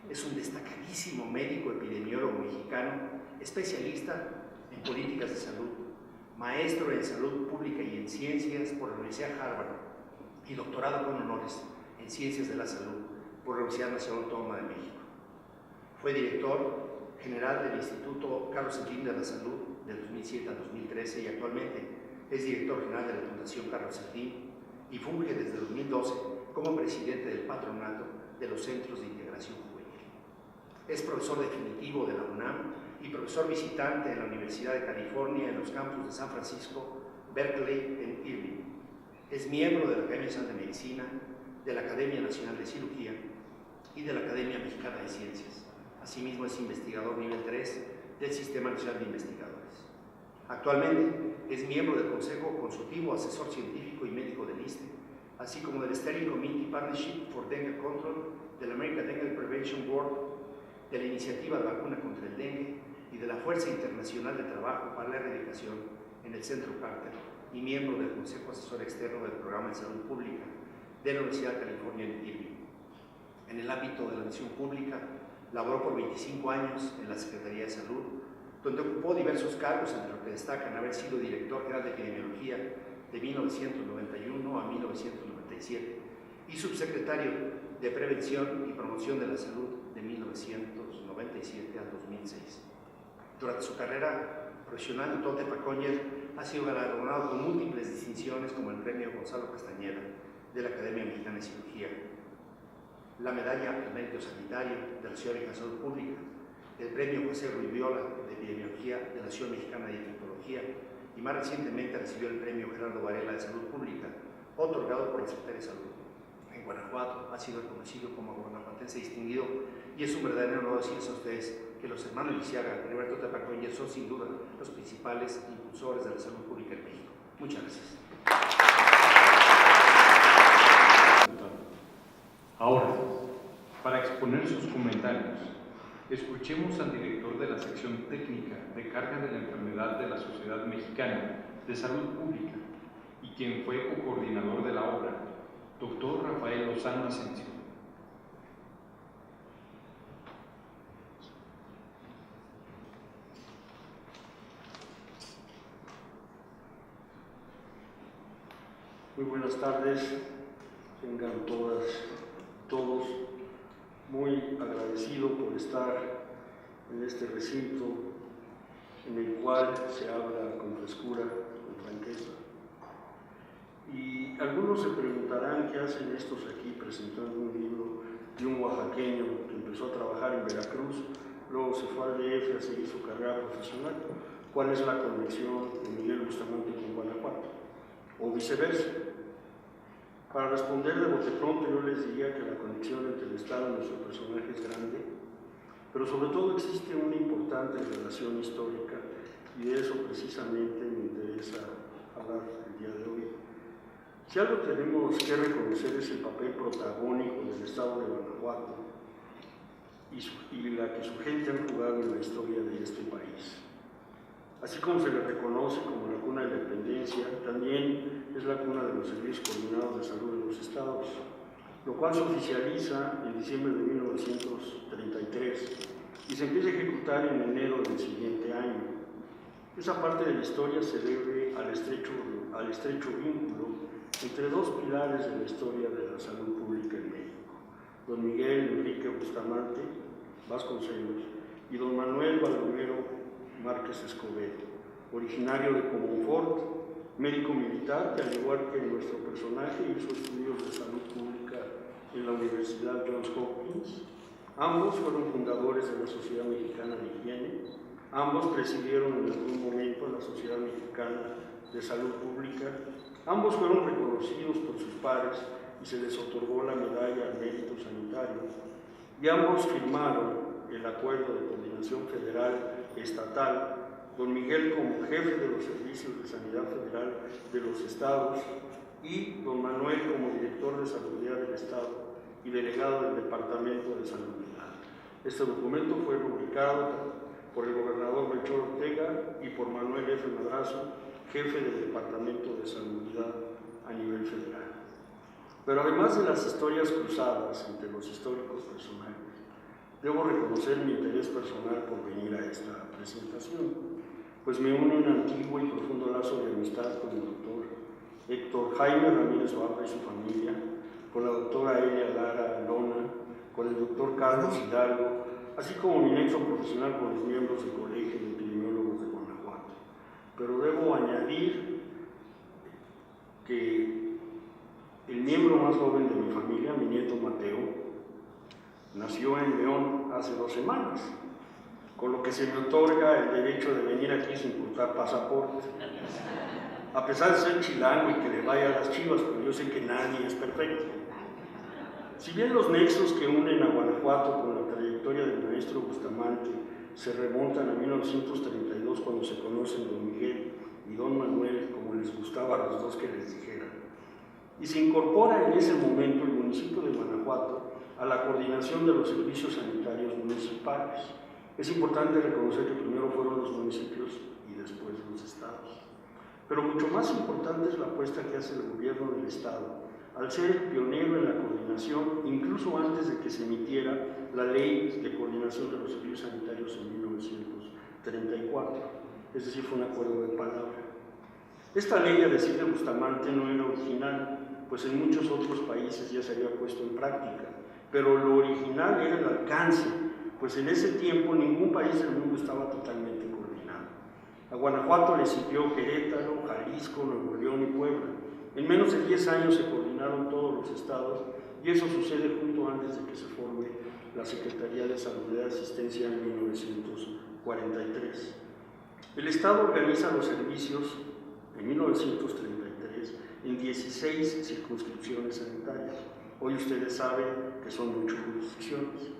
Es un destacadísimo médico epidemiólogo mexicano, especialista en políticas de salud, maestro en salud pública y en ciencias por la Universidad Harvard y doctorado con honores en ciencias de la salud por la Universidad Nacional Autónoma de México. Fue director general del Instituto Carlos Slim de la Salud de 2007 a 2013 y actualmente es director general de la Fundación Carlos Slim y funge desde 2012 como presidente del patronato de los Centros de Integración Juvenil. Es profesor definitivo de la UNAM y profesor visitante en la Universidad de California en los campus de San Francisco, Berkeley en Irving. Es miembro de la Academia Nacional de Medicina, de la Academia Nacional de Cirugía y de la Academia Mexicana de Ciencias. Asimismo es investigador nivel 3 del Sistema Nacional de Investigadores. Actualmente es miembro del Consejo Consultivo, Asesor Científico y Médico del ISSSTE, así como del Steering Committee Partnership for Dengue Control, del American Dengue Prevention Board, de la Iniciativa de Vacuna contra el Dengue y de la Fuerza Internacional de Trabajo para la Erradicación en el Centro Carter y miembro del Consejo Asesor Externo del Programa de Salud Pública de la Universidad de California en Irving. En el ámbito de la misión pública, laboró por 25 años en la Secretaría de Salud, donde ocupó diversos cargos, entre los que destacan haber sido director general de epidemiología de 1991 a 1997 y subsecretario de Prevención y Promoción de la Salud de 1997 al 2006. Durante su carrera profesional, el doctor Tepacoña ha sido galardonado con múltiples distinciones como el Premio Gonzalo Castañeda de la Academia Mexicana de Cirugía, la Medalla al Mérito Sanitario de la Ciudad de Salud Pública, el Premio José Ruiz Viola de Epidemiología de la Ciudad Mexicana de Infectología y más recientemente recibió el Premio Gerardo Varela de Salud Pública, otorgado por la Secretaría de Salud. En Guanajuato ha sido reconocido como guanajuatense distinguido y es un verdadero honor decirles a ustedes que los hermanos Lisiaga y Roberto Tepacoña son sin duda los principales impulsores de la salud pública en México. Muchas gracias. Ahora, para exponer sus comentarios, escuchemos al director de la sección técnica de carga de la enfermedad de la Sociedad Mexicana de Salud Pública y quien fue coordinador de la obra, doctor Rafael Lozano Asensio. Muy buenas tardes, tengan todas, todos, muy agradecido por estar en este recinto en el cual se habla con frescura, con franqueza. Y algunos se preguntarán qué hacen estos aquí presentando un libro de un oaxaqueño que empezó a trabajar en Veracruz, luego se fue al DF a seguir su carrera profesional. ¿Cuál es la conexión de Miguel Bustamante con Guanajuato? O viceversa. Para responder de bote pronto, yo les diría que la conexión entre el Estado y nuestro personaje es grande, pero sobre todo existe una importante relación histórica y de eso precisamente me interesa hablar el día de hoy. Si algo tenemos que reconocer es el papel protagónico del Estado de Guanajuato y la que su gente han jugado en la historia de este país. Así como se le reconoce como la cuna de la independencia, también es la cuna de los servicios coordinados de salud de los estados, lo cual se oficializa en diciembre de 1933 y se empieza a ejecutar en enero del siguiente año. Esa parte de la historia se debe al estrecho vínculo entre dos pilares de la historia de la salud pública en México, don Miguel Enrique Bustamante Vasconcelos y don Manuel Baldomero Márquez Escobedo, originario de Comonfort, médico militar que, al igual que nuestro personaje, hizo estudios de salud pública en la Universidad Johns Hopkins. Ambos fueron fundadores de la Sociedad Mexicana de Higiene. Ambos presidieron en algún momento la Sociedad Mexicana de Salud Pública. Ambos fueron reconocidos por sus pares y se les otorgó la medalla al mérito sanitario. Y ambos firmaron el Acuerdo de Coordinación Federal Estatal, don Miguel como jefe de los servicios de sanidad federal de los estados y don Manuel como director de Salubridad del Estado y delegado del Departamento de Salubridad. Este documento fue publicado por el gobernador Melchor Ortega y por Manuel F. Madrazo, jefe del Departamento de Salubridad a nivel federal. Pero además de las historias cruzadas entre los históricos personajes, debo reconocer mi interés personal por venir a esta presentación, pues me une un antiguo y profundo lazo de amistad con el doctor Héctor Jaime Ramírez Barba y su familia, con la doctora Elia Lara Lona, con el doctor Carlos Hidalgo, así como mi nexo profesional con los miembros del Colegio de Epidemiólogos de Guanajuato. Pero debo añadir que el miembro más joven de mi familia, mi nieto Mateo, nació en León hace 2 semanas, con lo que se me otorga el derecho de venir aquí sin portar pasaporte. A pesar de ser chilango y que le vaya a las Chivas, porque yo sé que nadie es perfecto. Si bien los nexos que unen a Guanajuato con la trayectoria del maestro Bustamante se remontan a 1932, cuando se conocen don Miguel y don Manuel, como les gustaba a los dos que les dijeran, y se incorpora en ese momento el municipio de Guanajuato a la coordinación de los servicios sanitarios municipales. Es importante reconocer que primero fueron los municipios y después los estados. Pero mucho más importante es la apuesta que hace el gobierno del estado, al ser pionero en la coordinación, incluso antes de que se emitiera la Ley de Coordinación de los Servicios Sanitarios en 1934. Es decir, fue un acuerdo de palabra. Esta ley, a decir de Bustamante, no era original, pues en muchos otros países ya se había puesto en práctica. Pero lo original era el alcance, pues en ese tiempo ningún país del mundo estaba totalmente coordinado. A Guanajuato le siguió Querétaro, Jalisco, Nuevo León y Puebla. En menos de 10 años se coordinaron todos los estados y eso sucede justo antes de que se forme la Secretaría de Salud y Asistencia en 1943. El estado organiza los servicios en 1933 en 16 circunscripciones sanitarias. Hoy ustedes saben que son 8 jurisdicciones.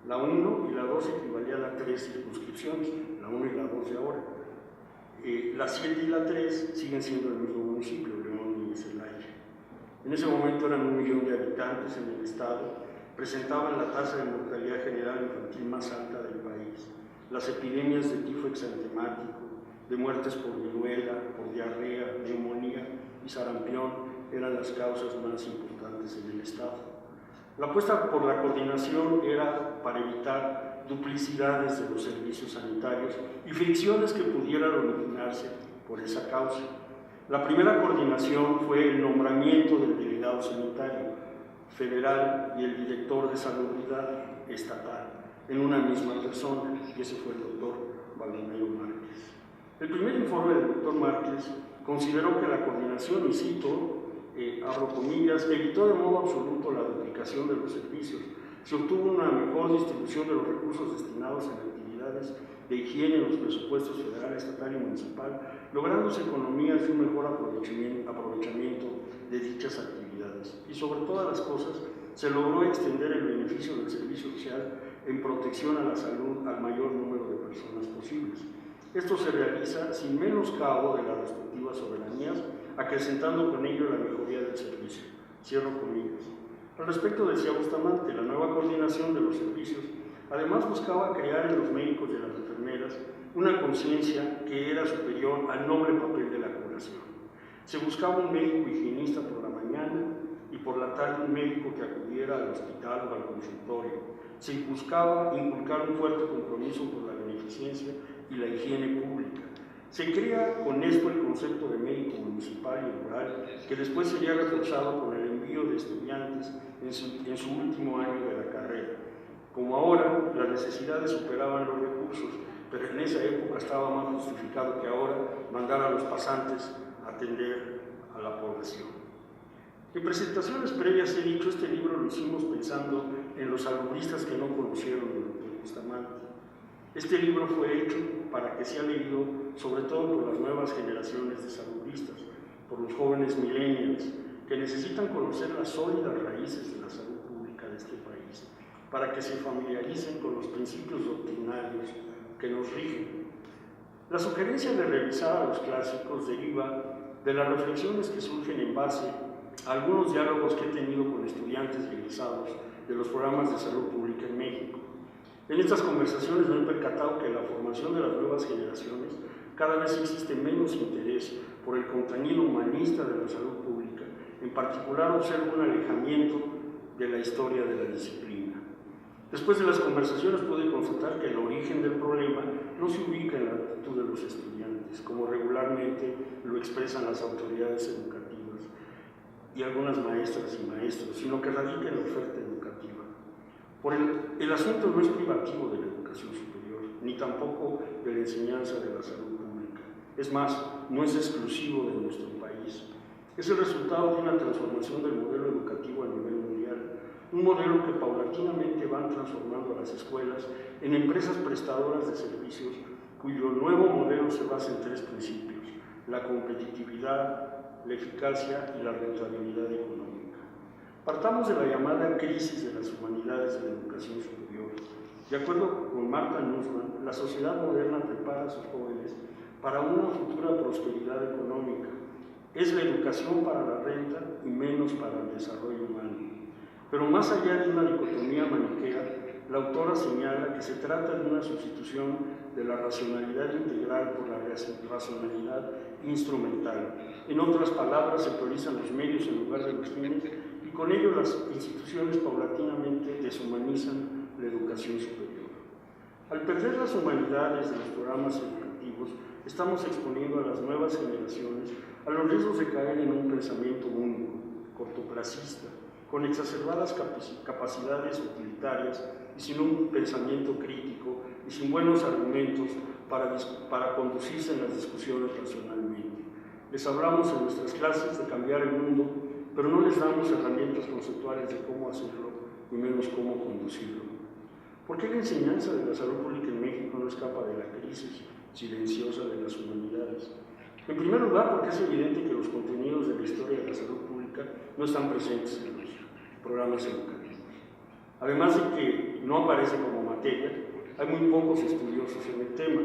La 1 y la 2 equivalían a 3 circunscripciones, la 1 y la 2 de ahora. La 7 y la 3 siguen siendo el mismo municipio, León y Celaya. En ese momento eran 1 millón de habitantes en el estado, presentaban la tasa de mortalidad general infantil más alta del país. Las epidemias de tifo exantemático, de muertes por viruela, por diarrea, neumonía y sarampión eran las causas más importantes en el estado. La apuesta por la coordinación era para evitar duplicidades de los servicios sanitarios y fricciones que pudieran originarse por esa causa. La primera coordinación fue el nombramiento del delegado sanitario federal y el director de salubridad estatal en una misma persona, y ese fue el doctor Baldomero Márquez. El primer informe del doctor Márquez consideró que la coordinación, y cito, abro comillas, evitó de modo absoluto la duplicación de los servicios. Se obtuvo una mejor distribución de los recursos destinados a actividades de higiene en los presupuestos federal, estatal y municipal, lográndose economías y un mejor aprovechamiento de dichas actividades. Y sobre todas las cosas, se logró extender el beneficio del servicio social en protección a la salud al mayor número de personas posibles. Esto se realiza sin menoscabo de las respectivas soberanías, acrecentando con ello la mejoría del servicio. Cierro comillas. Al respecto decía Bustamante, la nueva coordinación de los servicios Además, buscaba crear en los médicos y en las enfermeras una conciencia que era superior al noble papel de la curación. Se buscaba un médico higienista por la mañana y por la tarde un médico que acudiera al hospital o al consultorio. Se buscaba inculcar un fuerte compromiso por la beneficencia y la higiene pública. Se crea con esto el concepto de médico municipal y rural, que después sería reforzado con el envío de estudiantes en su último año de la carrera. Como ahora, las necesidades superaban los recursos, pero en esa época estaba más justificado que ahora mandar a los pasantes a atender a la población. En presentaciones previas he dicho, este libro lo hicimos pensando en los salubristas que no conocieron al doctor Bustamante. Este libro fue hecho para que sea leído sobre todo por las nuevas generaciones de salubristas, por los jóvenes millennials, que necesitan conocer las sólidas raíces de la salud pública de este país, para que se familiaricen con los principios doctrinarios que nos rigen. La sugerencia de revisar a los clásicos deriva de las reflexiones que surgen en base a algunos diálogos que he tenido con estudiantes y egresados de los programas de salud pública en México. En estas conversaciones me he percatado que en la formación de las nuevas generaciones cada vez existe menos interés por el contenido humanista de la salud pública. En particular, observo un alejamiento de la historia de la disciplina. Después de las conversaciones pude constatar que el origen del problema no se ubica en la actitud de los estudiantes, como regularmente lo expresan las autoridades educativas y algunas maestras y maestros, sino que radica en la oferta educativa. El asunto no es privativo de la educación superior, ni tampoco de la enseñanza de la salud pública. Es más, no es exclusivo de nuestro país. Es el resultado de una transformación del modelo educativo a nivel mundial, un modelo que paulatinamente van transformando a las escuelas en empresas prestadoras de servicios cuyo nuevo modelo se basa en tres principios: la competitividad, la eficacia y la rentabilidad económica. Partamos de la llamada crisis de las humanidades de la educación superior. De acuerdo con Martha Nussbaum, la sociedad moderna prepara a sus jóvenes para una futura prosperidad económica. Es la educación para la renta y menos para el desarrollo humano. Pero más allá de una dicotomía maniquea, la autora señala que se trata de una sustitución de la racionalidad integral por la racionalidad instrumental. En otras palabras, se priorizan los medios en lugar de los fines y con ello las instituciones paulatinamente deshumanizan la educación superior. Al perder las humanidades de los programas educativos, estamos exponiendo a las nuevas generaciones a los riesgos de caer en un pensamiento único, cortoplacista, con exacerbadas capacidades utilitarias y sin un pensamiento crítico y sin buenos argumentos para conducirse en las discusiones racionalmente. Les hablamos en nuestras clases de cambiar el mundo, pero no les damos herramientas conceptuales de cómo hacerlo y menos cómo conducirlo. ¿Por qué la enseñanza de la salud pública en México no escapa de la crisis silenciosa de las humanidades? En primer lugar, porque es evidente que los contenidos de la historia de la salud pública no están presentes en los programas educativos. Además de que no aparece como materia, hay muy pocos estudiosos en el tema.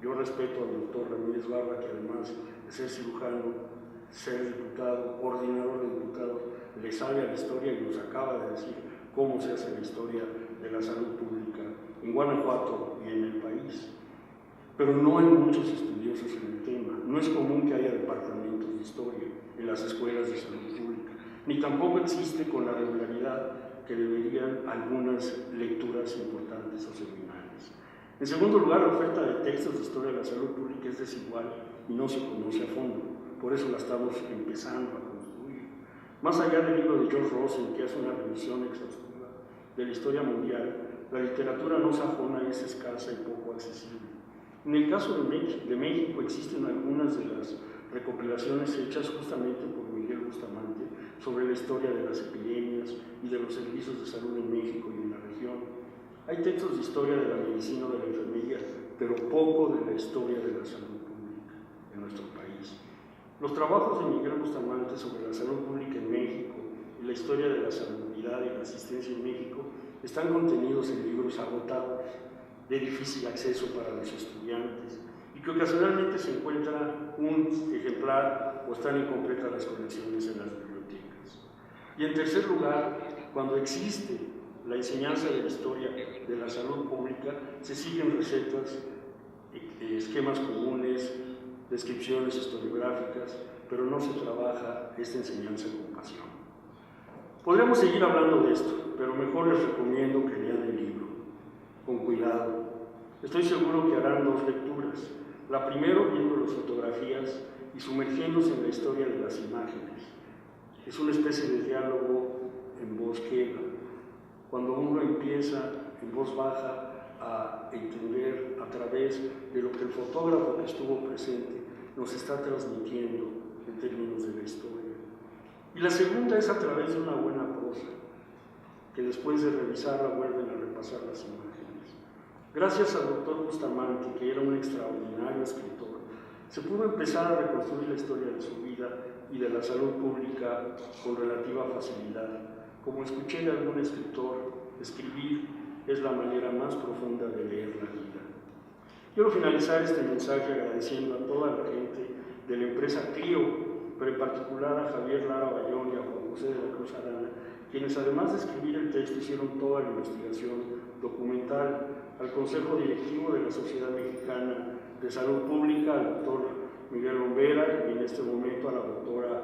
Yo respeto al doctor Ramírez Barba, que además de ser cirujano, ser diputado, coordinador de diputados, le sabe a la historia y nos acaba de decir cómo se hace la historia de la salud pública en Guanajuato y en el país. Pero no hay muchos estudiosos en el tema. No es común que haya departamentos de historia en las escuelas de salud pública, ni tampoco existe con la regularidad que deberían algunas lecturas importantes o seminarios. En segundo lugar, la oferta de textos de historia de la salud pública es desigual y no se conoce a fondo. Por eso la estamos empezando a construir. Más allá del libro de George Rosen, que hace una revisión exhaustiva de la historia mundial, la literatura no sajona es escasa y poco accesible. En el caso de México existen algunas de las recopilaciones hechas justamente por Miguel Bustamante sobre la historia de las epidemias y de los servicios de salud en México y en la región. Hay textos de historia de la medicina o de la enfermería, pero poco de la historia de la salud pública en nuestro país. Los trabajos de Miguel Bustamante sobre la salud pública en México y la historia de la salubridad y la asistencia en México están contenidos en libros agotados, de difícil acceso para los estudiantes, y que ocasionalmente se encuentra un ejemplar o están incompletas las colecciones en las bibliotecas. Y en tercer lugar, cuando existe la enseñanza de la historia de la salud pública, se siguen recetas, esquemas comunes, descripciones historiográficas, pero no se trabaja esta enseñanza con pasión. Podríamos seguir hablando de esto, pero mejor les recomiendo que lean el libro, con cuidado. Estoy seguro que harán dos lecturas. La primera viendo las fotografías y sumergiéndose en la historia de las imágenes. Es una especie de diálogo en voz queda. Cuando uno empieza en voz baja a entender a través de lo que el fotógrafo que estuvo presente nos está transmitiendo en términos de la historia. Y la segunda es a través de una buena prosa, que después de revisarla vuelven a repasar las imágenes. Gracias al doctor Bustamante, que era un extraordinario escritor, se pudo empezar a reconstruir la historia de su vida y de la salud pública con relativa facilidad. Como escuché de algún escritor, escribir es la manera más profunda de leer la vida. Quiero finalizar este mensaje agradeciendo a toda la gente de la empresa CLIO, pero en particular a Javier Lara Bayón y a Juan José de la Cruz Arana, quienes además de escribir el texto hicieron toda la investigación documental, al Consejo Directivo de la Sociedad Mexicana de Salud Pública, al doctor Miguel Lombera y en este momento a la doctora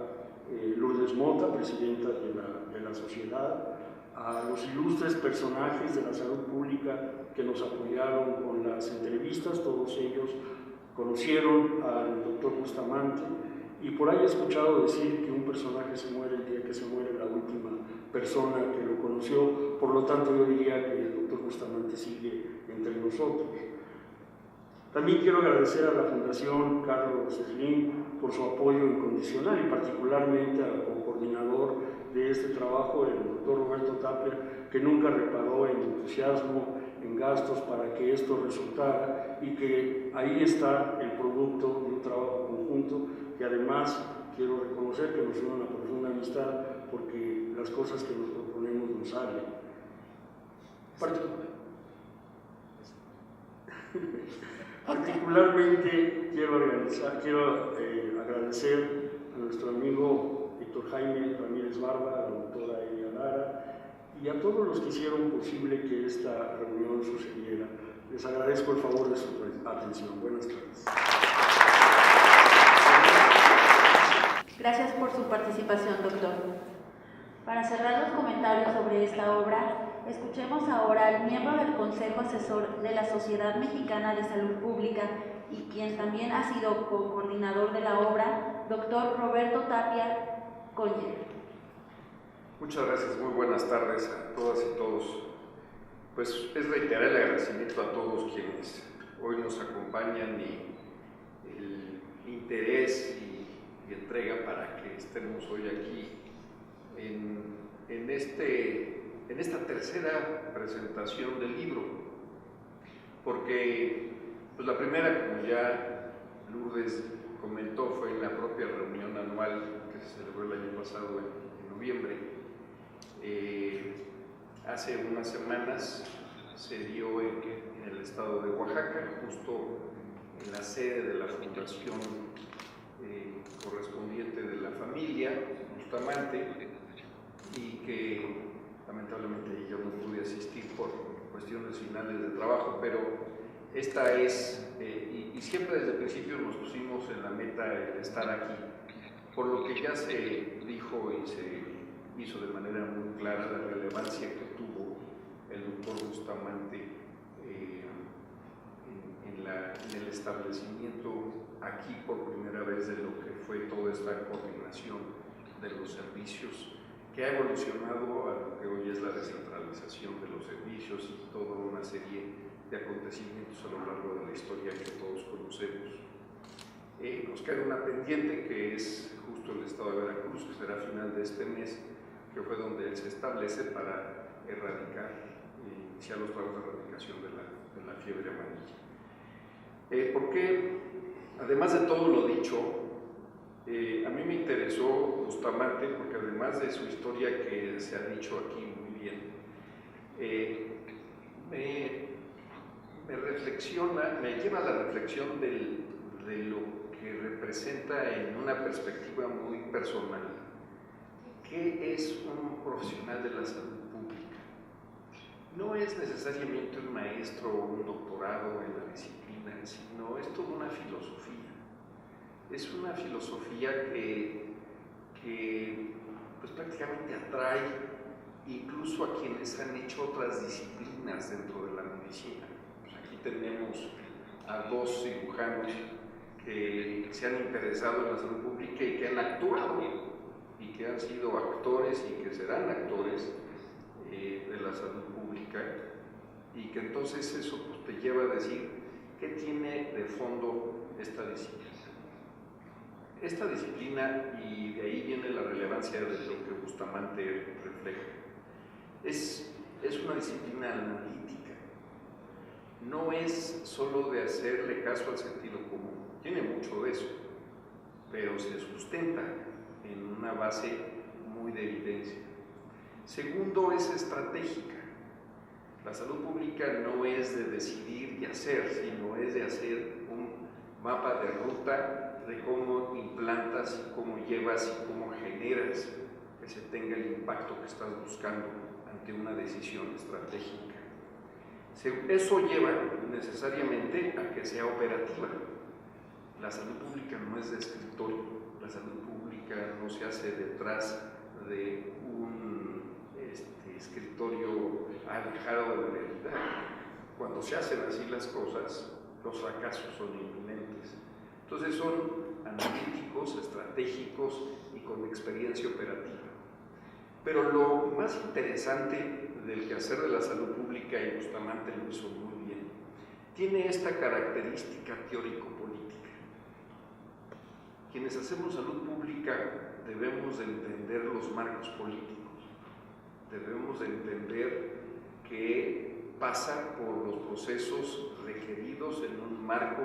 Lourdes Mota, presidenta de la sociedad, a los ilustres personajes de la salud pública que nos apoyaron con las entrevistas. Todos ellos conocieron al doctor Bustamante y por ahí he escuchado decir que un personaje se muere el día que se muere la última persona que lo conoció, por lo tanto yo diría que el doctor Bustamante sigue entre nosotros. También quiero agradecer a la Fundación Carlos Slim por su apoyo incondicional y particularmente al coordinador de este trabajo, el doctor Roberto Tapia, que nunca reparó en entusiasmo, en gastos para que esto resultara y que ahí está el producto de un trabajo conjunto que además quiero reconocer que nos une una profunda amistad porque las cosas que nos proponemos nos salen. Particularmente quiero agradecer a nuestro amigo Héctor Jaime Ramírez Barba, a la doctora Elia Lara y a todos los que hicieron posible que esta reunión sucediera. Les agradezco el favor de su atención. Buenas tardes. Gracias por su participación, doctor. Para cerrar los comentarios sobre esta obra, escuchemos ahora al miembro del Consejo Asesor de la Sociedad Mexicana de Salud Pública y quien también ha sido coordinador de la obra, doctor Roberto Tapia Coller. Muchas gracias, muy buenas tardes a todas y todos. Pues es reiterar el agradecimiento a todos quienes hoy nos acompañan y el interés y entrega para que estemos hoy aquí en esta tercera presentación del libro, porque pues la primera, como ya Lourdes comentó, fue en la propia reunión anual que se celebró el año pasado en noviembre. Hace unas semanas se dio en el estado de Oaxaca, justo en la sede de la fundación correspondiente de la familia Bustamante, y que lamentablemente yo no pude asistir por cuestiones finales de trabajo, pero esta es, y siempre desde el principio nos pusimos en la meta de estar aquí, por lo que ya se dijo y se hizo de manera muy clara la relevancia que tuvo el doctor Bustamante en el establecimiento aquí por primera vez de lo que fue toda esta coordinación de los servicios, que ha evolucionado a lo que hoy es la descentralización de los servicios y toda una serie de acontecimientos a lo largo de la historia que todos conocemos. Nos queda una pendiente que es justo el estado de Veracruz, que será a final de este mes, que fue donde él se establece para iniciar los trabajos de erradicación de la fiebre amarilla. Porque, además de todo lo dicho, a mí me interesó Bustamante porque además de su historia que se ha dicho aquí muy bien, me lleva a la reflexión de lo que representa en una perspectiva muy personal. ¿Qué es un profesional de la salud pública? no es necesariamente un maestro o un doctorado en la disciplina, sino es toda una filosofía. Es una filosofía que pues prácticamente atrae incluso a quienes han hecho otras disciplinas dentro de la medicina. Pues aquí tenemos a dos cirujanos que se han interesado en la salud pública y que han actuado y que han sido actores y que serán actores de la salud pública, y que entonces eso pues, te lleva a decir qué tiene de fondo esta disciplina. Esta disciplina, y de ahí viene la relevancia de lo que Bustamante refleja, es una disciplina analítica. No es solo de hacerle caso al sentido común, tiene mucho de eso, pero se sustenta en una base muy de evidencia. Segundo, es estratégica. La salud pública no es de decidir y hacer, sino es de hacer un mapa de ruta de cómo implantas y cómo llevas y cómo generas que se tenga el impacto que estás buscando ante una decisión estratégica. Eso lleva necesariamente a que sea operativa. La salud pública no es de escritorio, la salud pública no se hace detrás de un escritorio alejado de la realidad. Cuando se hacen así las cosas, los fracasos son inminentes. Entonces son analíticos, estratégicos y con experiencia operativa. Pero lo más interesante del quehacer de la salud pública, y Bustamante lo hizo muy bien, tiene esta característica teórico-política. Quienes hacemos salud pública debemos de entender los marcos políticos, debemos de entender que pasa por los procesos requeridos en un marco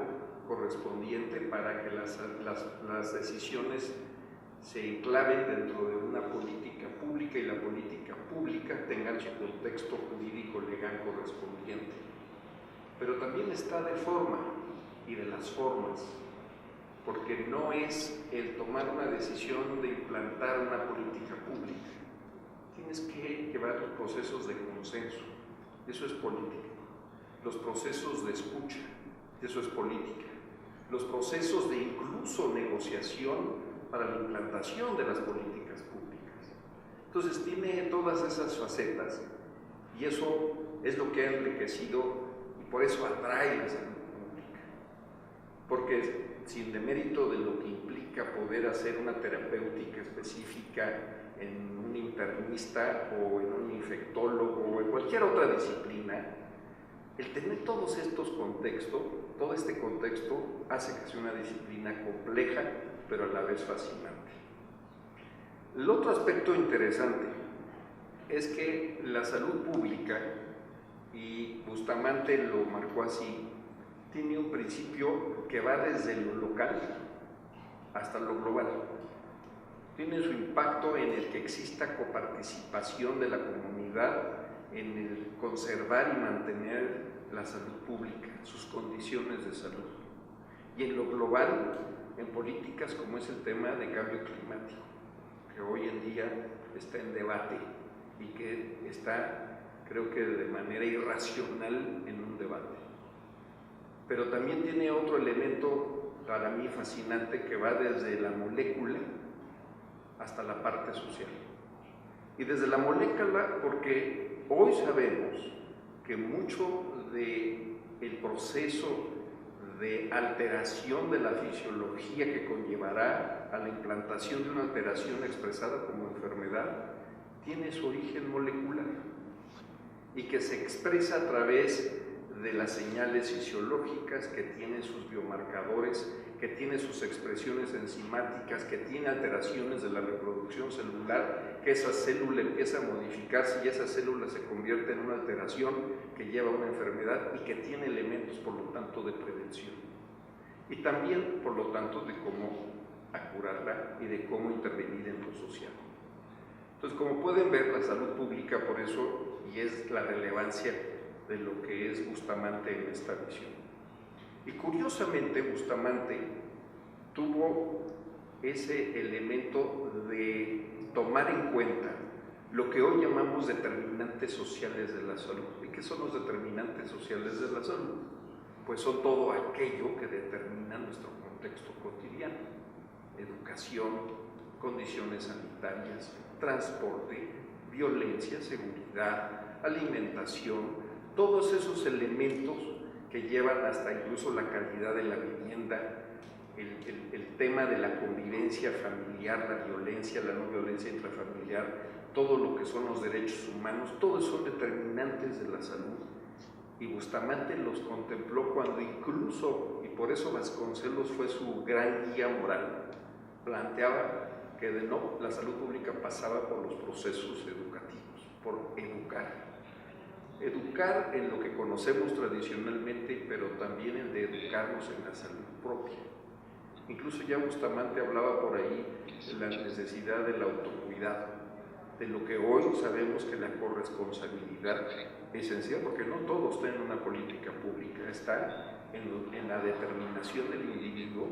correspondiente para que las decisiones se enclaven dentro de una política pública y la política pública tenga su contexto jurídico legal correspondiente. Pero también está de forma y de las formas, porque no es el tomar una decisión de implantar una política pública. Tienes que llevar los procesos de consenso, eso es política. Los procesos de escucha, eso es política. Los procesos de incluso negociación para la implantación de las políticas públicas. Entonces tiene todas esas facetas y eso es lo que ha enriquecido y por eso atrae la salud pública. Porque sin demérito de lo que implica poder hacer una terapéutica específica en un internista o en un infectólogo o en cualquier otra disciplina, el tener todos estos contextos, todo este contexto hace que sea una disciplina compleja, pero a la vez fascinante. El otro aspecto interesante es que la salud pública, y Bustamante lo marcó así, tiene un principio que va desde lo local hasta lo global. Tiene su impacto en el que exista coparticipación de la comunidad en el conservar y mantener la salud pública, sus condiciones de salud. Y en lo global, en políticas como es el tema de cambio climático, que hoy en día está en debate y que está, creo que de manera irracional, en un debate. Pero también tiene otro elemento para mí fascinante que va desde la molécula hasta la parte social. Y desde la molécula, porque hoy sabemos que mucho del proceso de alteración de la fisiología que conllevará a la implantación de una alteración expresada como enfermedad tiene su origen molecular y que se expresa a través de las señales fisiológicas, que tienen sus biomarcadores, que tiene sus expresiones enzimáticas, que tiene alteraciones de la reproducción celular, que esa célula empieza a modificarse y esa célula se convierte en una alteración que lleva a una enfermedad y que tiene elementos, por lo tanto, de prevención. Y también, por lo tanto, de cómo curarla y de cómo intervenir en lo social. Entonces, como pueden ver, la salud pública, por eso, y es la relevancia de lo que es Bustamante en esta visión. Y curiosamente, Bustamante tuvo ese elemento de tomar en cuenta lo que hoy llamamos determinantes sociales de la salud. ¿Y qué son los determinantes sociales de la salud? Pues son todo aquello que determina nuestro contexto cotidiano: educación, condiciones sanitarias, transporte, violencia, seguridad, alimentación, todos esos elementos que llevan hasta incluso la calidad de la vivienda, el tema de la convivencia familiar, la violencia, la no violencia intrafamiliar, todo lo que son los derechos humanos, todos son determinantes de la salud. Y Bustamante los contempló cuando incluso, y por eso Vasconcelos fue su gran guía moral, planteaba que la salud pública pasaba por los procesos educativos, por educar. Educar en lo que conocemos tradicionalmente, pero también en de educarnos en la salud propia. Incluso ya Bustamante hablaba por ahí de la necesidad del autocuidado, de lo que hoy sabemos que la corresponsabilidad es esencial, porque no todo está en una política pública, está en la determinación del individuo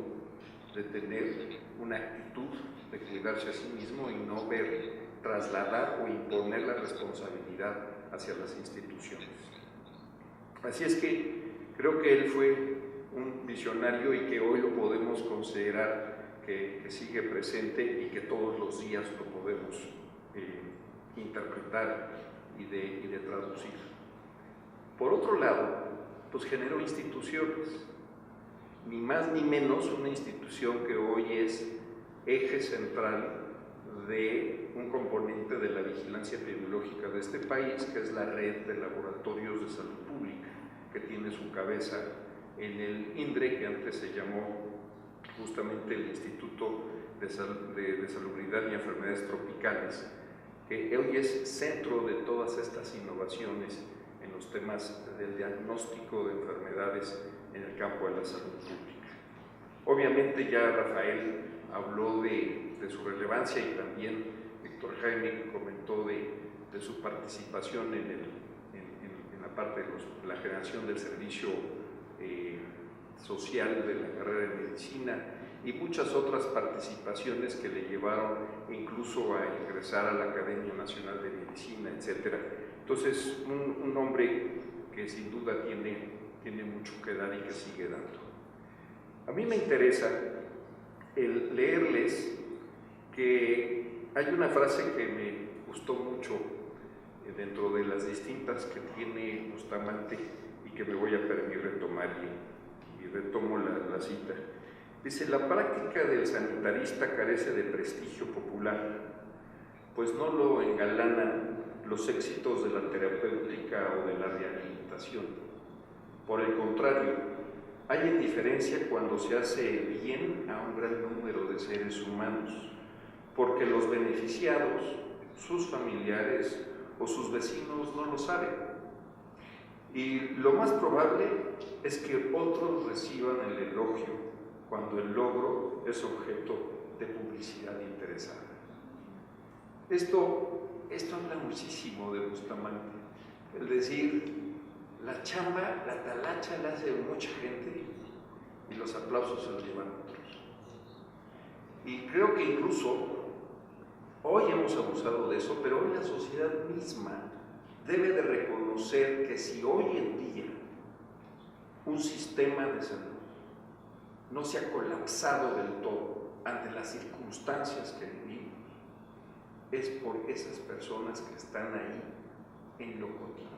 de tener una actitud de cuidarse a sí mismo y no trasladar o imponer la responsabilidad hacia las instituciones. Así es que creo que él fue un visionario y que hoy lo podemos considerar que sigue presente y que todos los días lo podemos interpretar y de traducir. Por otro lado, pues generó instituciones, ni más ni menos una institución que hoy es eje central de un componente de la vigilancia epidemiológica de este país, que es la Red de Laboratorios de Salud Pública, que tiene su cabeza en el INDRE, que antes se llamó justamente el Instituto de Salubridad y Enfermedades Tropicales, que hoy es centro de todas estas innovaciones en los temas del diagnóstico de enfermedades en el campo de la salud pública. Obviamente ya Rafael habló de su relevancia y también Víctor Jaime comentó de su participación en la parte de la generación del servicio social de la carrera de medicina y muchas otras participaciones que le llevaron incluso a ingresar a la Academia Nacional de Medicina, etc. Entonces, un hombre que sin duda tiene mucho que dar y que sigue dando. A mí me interesa el leerles que hay una frase que me gustó mucho dentro de las distintas que tiene Bustamante y que me voy a permitir retomar y retomo la cita. Dice: la práctica del sanitarista carece de prestigio popular, pues no lo engalanan los éxitos de la terapéutica o de la rehabilitación. Por el contrario, hay indiferencia cuando se hace bien a un gran número de seres humanos, porque los beneficiados, sus familiares o sus vecinos no lo saben. Y lo más probable es que otros reciban el elogio cuando el logro es objeto de publicidad interesada. Esto habla muchísimo de Bustamante, el decir, la chamba, la talacha la hace mucha gente y los aplausos se los llevan otros. Y creo que incluso hoy hemos abusado de eso, pero hoy la sociedad misma debe de reconocer que si hoy en día un sistema de salud no se ha colapsado del todo ante las circunstancias que vivimos, es por esas personas que están ahí en lo cotidiano,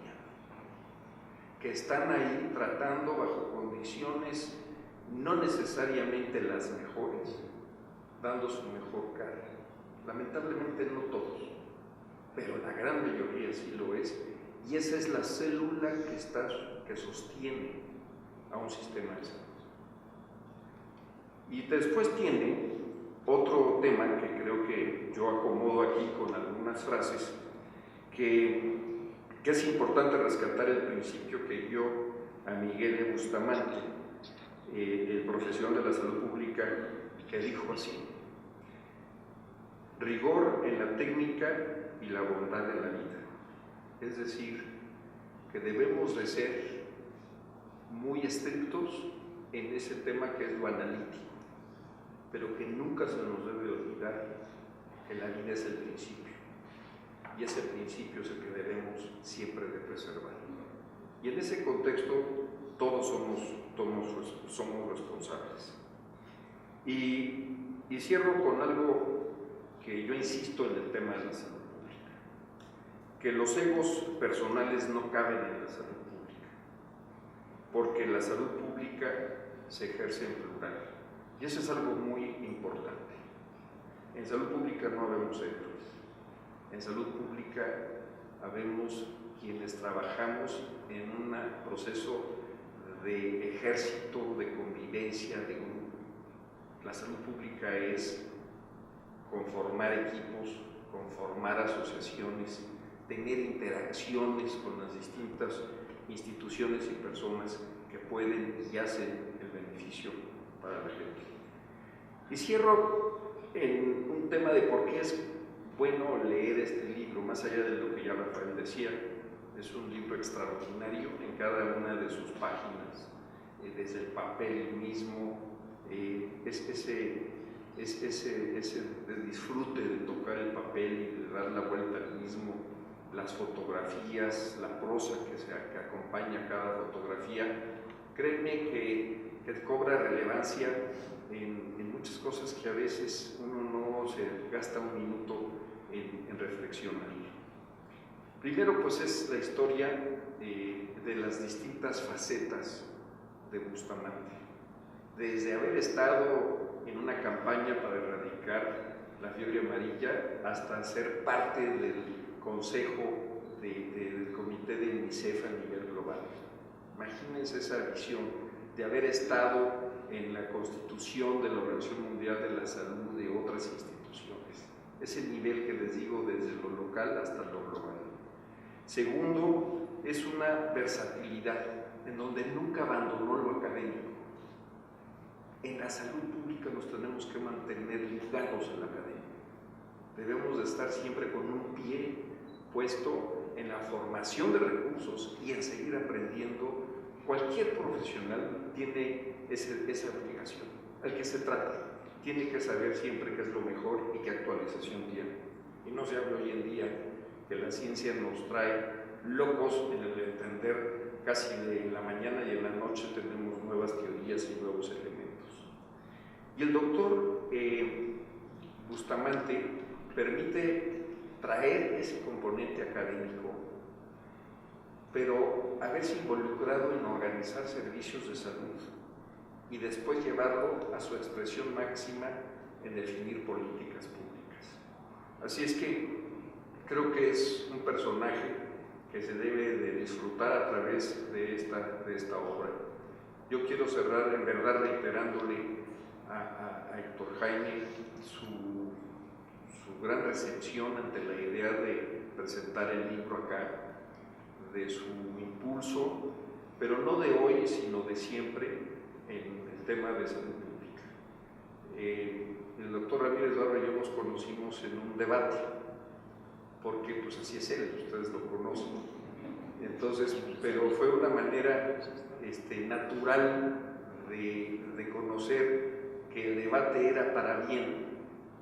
que están ahí tratando bajo condiciones no necesariamente las mejores, dando su mejor cara. Lamentablemente no todos, pero la gran mayoría sí lo es, y esa es la célula que sostiene a un sistema de salud. Y después tiene otro tema que creo que yo acomodo aquí con algunas frases, que es importante rescatar el principio que dio a Miguel de Bustamante, el profesional de la salud pública, que dijo así: rigor en la técnica y la bondad de la vida. Es decir, que debemos de ser muy estrictos en ese tema que es lo analítico, pero que nunca se nos debe olvidar que la vida es el principio. y ese principio es el que debemos siempre de preservar. Y en ese contexto todos somos responsables. Y cierro con algo que yo insisto en el tema de la salud pública, que los egos personales no caben en la salud pública, porque la salud pública se ejerce en plural, y eso es algo muy importante. En salud pública no habemos héroes, en salud pública habemos quienes trabajamos en un proceso de ejército, de convivencia, de grupo. La salud pública es conformar equipos, conformar asociaciones, tener interacciones con las distintas instituciones y personas que pueden y hacen el beneficio para la gente. Y cierro en un tema de por qué es bueno leer este libro, más allá de lo que ya Rafael decía. Es un libro extraordinario en cada una de sus páginas, desde el papel mismo, ese disfrute de tocar el papel y de dar la vuelta al mismo, las fotografías, la prosa que acompaña cada fotografía. Créanme que cobra relevancia en muchas cosas que a veces uno no se gasta un minuto en reflexionar. Primero, pues es la historia de las distintas facetas de Bustamante. Desde haber estado en una campaña para erradicar la fiebre amarilla hasta ser parte del consejo del comité de UNICEF a nivel global. Imagínense esa visión de haber estado en la constitución de la Organización Mundial de la Salud de otras instituciones. Ese nivel que les digo desde lo local hasta lo global. Segundo, es una versatilidad en donde nunca abandonó lo académico. En la salud pública nos tenemos que mantener ligados a la academia. Debemos de estar siempre con un pie puesto en la formación de recursos y en seguir aprendiendo. Cualquier profesional tiene esa obligación. Al que se trate, tiene que saber siempre qué es lo mejor y qué actualización tiene. Y no se habla hoy en día que la ciencia nos trae locos en el entender casi de la mañana y en la noche tenemos nuevas teorías y nuevos elementos. Y el doctor Bustamante permite traer ese componente académico, pero haberse involucrado en organizar servicios de salud y después llevarlo a su expresión máxima en definir políticas públicas. Así es que creo que es un personaje que se debe de disfrutar a través de esta obra. Yo quiero cerrar en verdad reiterándole a Héctor Jaime su gran recepción ante la idea de presentar el libro acá, de su impulso, pero no de hoy, sino de siempre, en el tema de salud pública. El doctor Ramírez Barba y yo nos conocimos en un debate, porque pues así es él, ustedes lo conocen. Entonces, pero fue una manera natural de conocer que el debate era para bien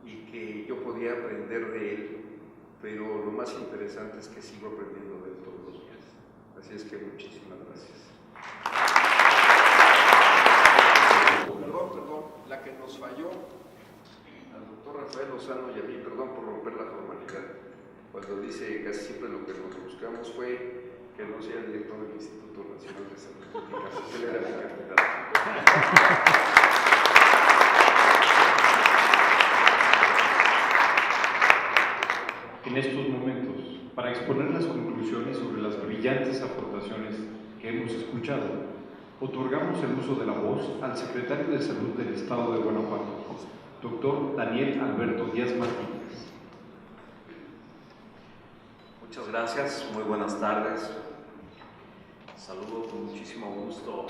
y que yo podía aprender de él, pero lo más interesante es que sigo aprendiendo de él todos los días. Así es que muchísimas gracias. Perdón, la que nos falló al doctor Rafael Lozano y a mí, perdón por romper la formalidad, cuando dice casi siempre lo que nos buscamos fue que no sea el director del Instituto Nacional de Salud Pública, porque él era mi candidato. En estos momentos, para exponer las conclusiones sobre las brillantes aportaciones que hemos escuchado, otorgamos el uso de la voz al secretario de Salud del Estado de Guanajuato, doctor Daniel Alberto Díaz Martínez. Muchas gracias, muy buenas tardes. Saludo con muchísimo gusto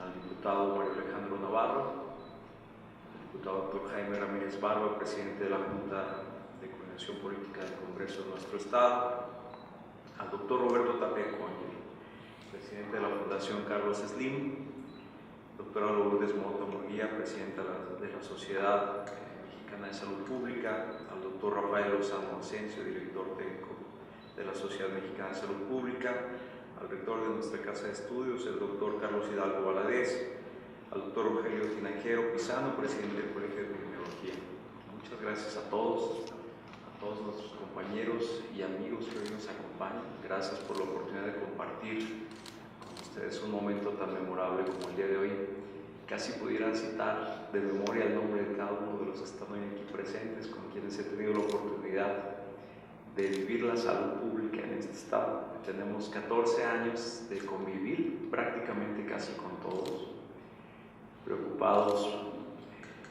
al diputado Mario Alejandro Navarro, al diputado doctor Jaime Ramírez Barba, presidente de la Junta de Coordinación Política del Congreso de nuestro Estado, al doctor Roberto Tapia Coño, presidente de la Fundación Carlos Slim, doctora Lourdes Mota Murguía, presidenta de la Sociedad Mexicana de Salud Pública, al doctor Rafael Lozano Asensio, director técnico de la Sociedad Mexicana de Salud Pública, al rector de nuestra Casa de Estudios, el doctor Carlos Hidalgo Valadez, al doctor Rogelio Tinajero Pisano, presidente del Colegio de Epidemiología. Muchas gracias a todos nuestros compañeros y amigos que hoy nos acompañan. Gracias por la oportunidad de compartir con ustedes un momento tan memorable como el día de hoy. Casi pudieran citar de memoria el nombre de cada uno de los que están hoy aquí presentes, con quienes he tenido la oportunidad de vivir la salud pública en este estado. Tenemos 14 años de convivir prácticamente casi con todos, preocupados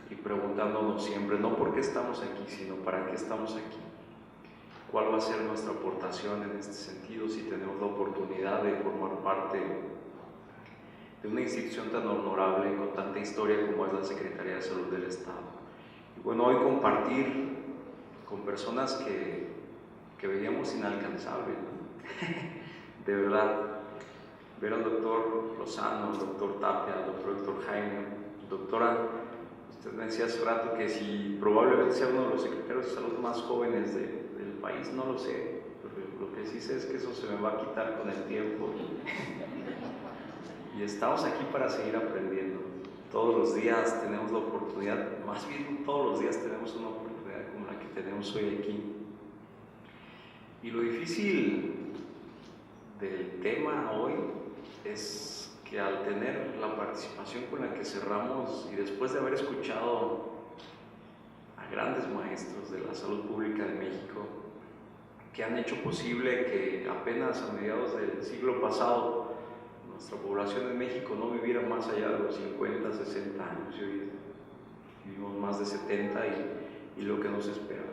y preguntándonos siempre, no por qué estamos aquí, sino para qué estamos aquí. ¿Cuál va a ser nuestra aportación en este sentido si tenemos la oportunidad de formar parte de una institución tan honorable y con tanta historia como es la Secretaría de Salud del Estado? Y bueno, hoy compartir con personas que veíamos inalcanzables, ¿no? De verdad, ver al doctor Lozano, al doctor Tapia, al doctor Héctor Jaime, doctora, usted me decía hace rato que si probablemente sea uno de los secretarios de salud más jóvenes del país, no lo sé, pero lo que sí sé es que eso se me va a quitar con el tiempo y estamos aquí para seguir aprendiendo. Todos los días tenemos la oportunidad, más bien todos los días tenemos una oportunidad como la que tenemos hoy aquí. Y lo difícil del tema hoy es que al tener la participación con la que cerramos y después de haber escuchado a grandes maestros de la salud pública de México que han hecho posible que apenas a mediados del siglo pasado nuestra población en México no viviera más allá de los 50, 60 años, y hoy vivimos más de 70 y lo que nos espera.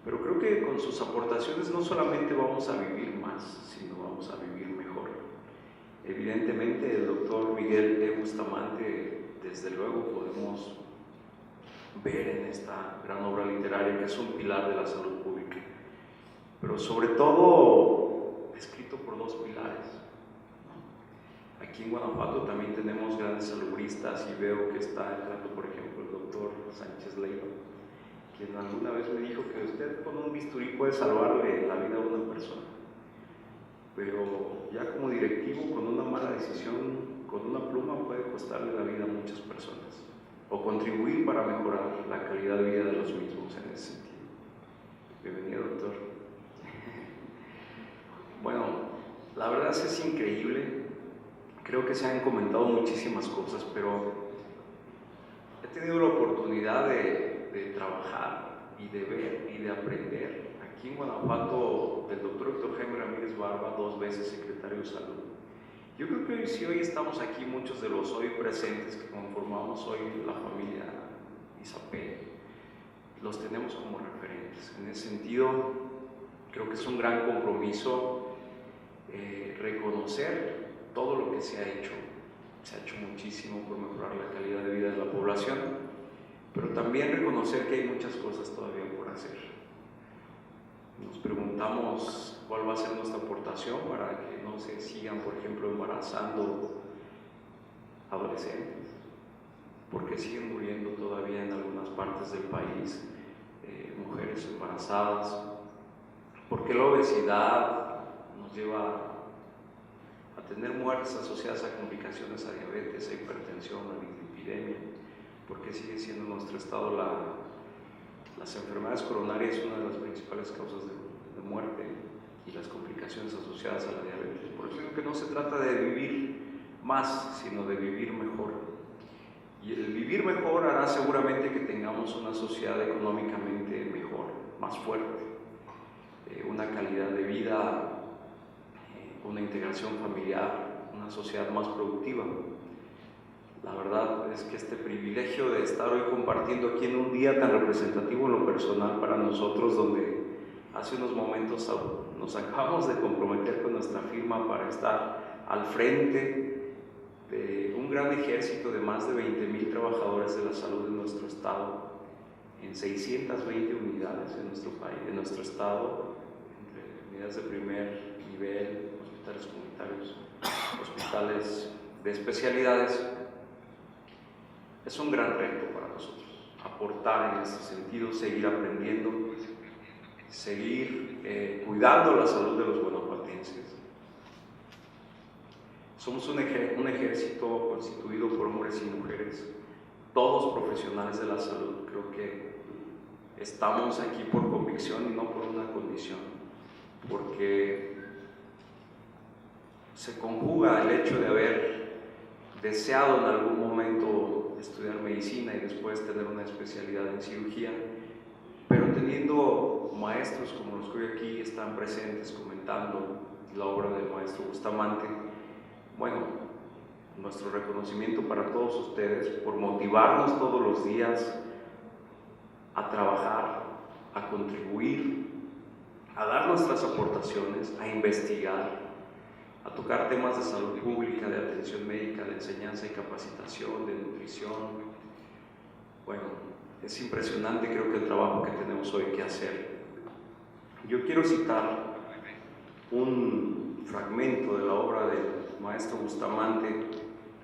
Pero creo que con sus aportaciones no solamente vamos a vivir más, sino vamos a vivir mejor. Evidentemente el doctor Miguel E. Bustamante, desde luego podemos ver en esta gran obra literaria que es un pilar de la salud pública, pero sobre todo escrito por dos pilares. Aquí en Guanajuato también tenemos grandes salubristas y veo que está entrando, por ejemplo, el doctor Sánchez Leiva, quien alguna vez me dijo que usted con un bisturí puede salvarle la vida a una persona, pero ya como directivo, con una mala decisión, con una pluma puede costarle la vida a muchas personas o contribuir para mejorar la calidad de vida de los mismos en ese sentido. Bienvenido, doctor. Bueno, la verdad es increíble. Creo que se han comentado muchísimas cosas, pero he tenido la oportunidad de trabajar y de ver y de aprender aquí en Guanajuato del doctor Héctor Jaime Ramírez Barba, 2 veces secretario de Salud. Yo creo que si hoy estamos aquí, muchos de los hoy presentes que conformamos hoy la familia Izapé, los tenemos como referentes. En ese sentido, creo que es un gran compromiso reconocer todo lo que se ha hecho muchísimo por mejorar la calidad de vida de la población, pero también reconocer que hay muchas cosas todavía por hacer. Nos preguntamos cuál va a ser nuestra aportación para que no se sigan, por ejemplo, embarazando adolescentes, porque siguen muriendo todavía en algunas partes del país mujeres embarazadas, porque la obesidad nos lleva a tener muertes asociadas a complicaciones, a diabetes, a hipertensión, a lipidemia, porque sigue siendo en nuestro estado las enfermedades coronarias una de las principales causas de muerte y las complicaciones asociadas a la diabetes. Por eso digo que no se trata de vivir más, sino de vivir mejor. Y el vivir mejor hará seguramente que tengamos una sociedad económicamente mejor, más fuerte, una calidad de vida, una integración familiar, una sociedad más productiva. La verdad es que este privilegio de estar hoy compartiendo aquí en un día tan representativo en lo personal para nosotros, donde hace unos momentos nos acabamos de comprometer con nuestra firma para estar al frente de un gran ejército de más de 20,000 trabajadores de la salud en nuestro estado, en 620 unidades en nuestro país, en nuestro estado, entre unidades de primer nivel, hospitales comunitarios, hospitales de especialidades. Es un gran reto para nosotros. aportar en ese sentido, seguir aprendiendo, seguir cuidando la salud de los guanajuatenses. Somos un ejército constituido por hombres y mujeres, todos profesionales de la salud. Creo que estamos aquí por convicción y no por una condición, porque se conjuga el hecho de haber deseado en algún momento estudiar medicina y después tener una especialidad en cirugía, pero teniendo maestros como los que hoy aquí están presentes comentando la obra del maestro Bustamante. Bueno, nuestro reconocimiento para todos ustedes por motivarnos todos los días a trabajar, a contribuir, a dar nuestras aportaciones, a investigar, a tocar temas de salud pública, de atención médica, de enseñanza y capacitación, de nutrición. Bueno, es impresionante creo que el trabajo que tenemos hoy que hacer. Yo quiero citar un fragmento de la obra del maestro Bustamante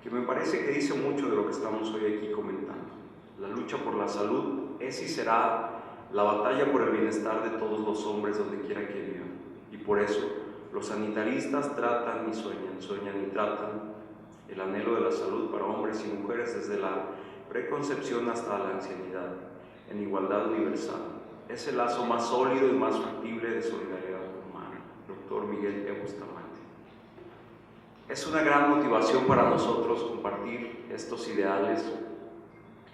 que me parece que dice mucho de lo que estamos hoy aquí comentando. La lucha por la salud es y será la batalla por el bienestar de todos los hombres donde quiera que vivan. Y por eso los sanitaristas tratan y sueñan y tratan el anhelo de la salud para hombres y mujeres desde la preconcepción hasta la ancianidad, en igualdad universal. Es el lazo más sólido y más factible de solidaridad humana. Doctor Miguel E. Bustamante. Es una gran motivación para nosotros compartir estos ideales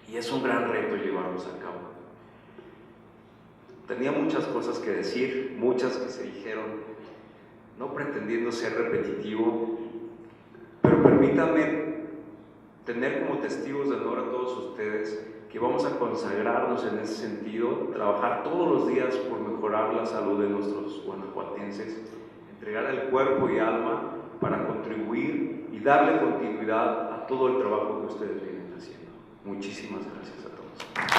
y es un gran reto llevarlos a cabo. Tenía muchas cosas que decir, muchas que se dijeron, no pretendiendo ser repetitivo, pero permítanme tener como testigos de honor a todos ustedes que vamos a consagrarnos en ese sentido, trabajar todos los días por mejorar la salud de nuestros guanajuatenses, entregar el cuerpo y alma para contribuir y darle continuidad a todo el trabajo que ustedes vienen haciendo. Muchísimas gracias a todos.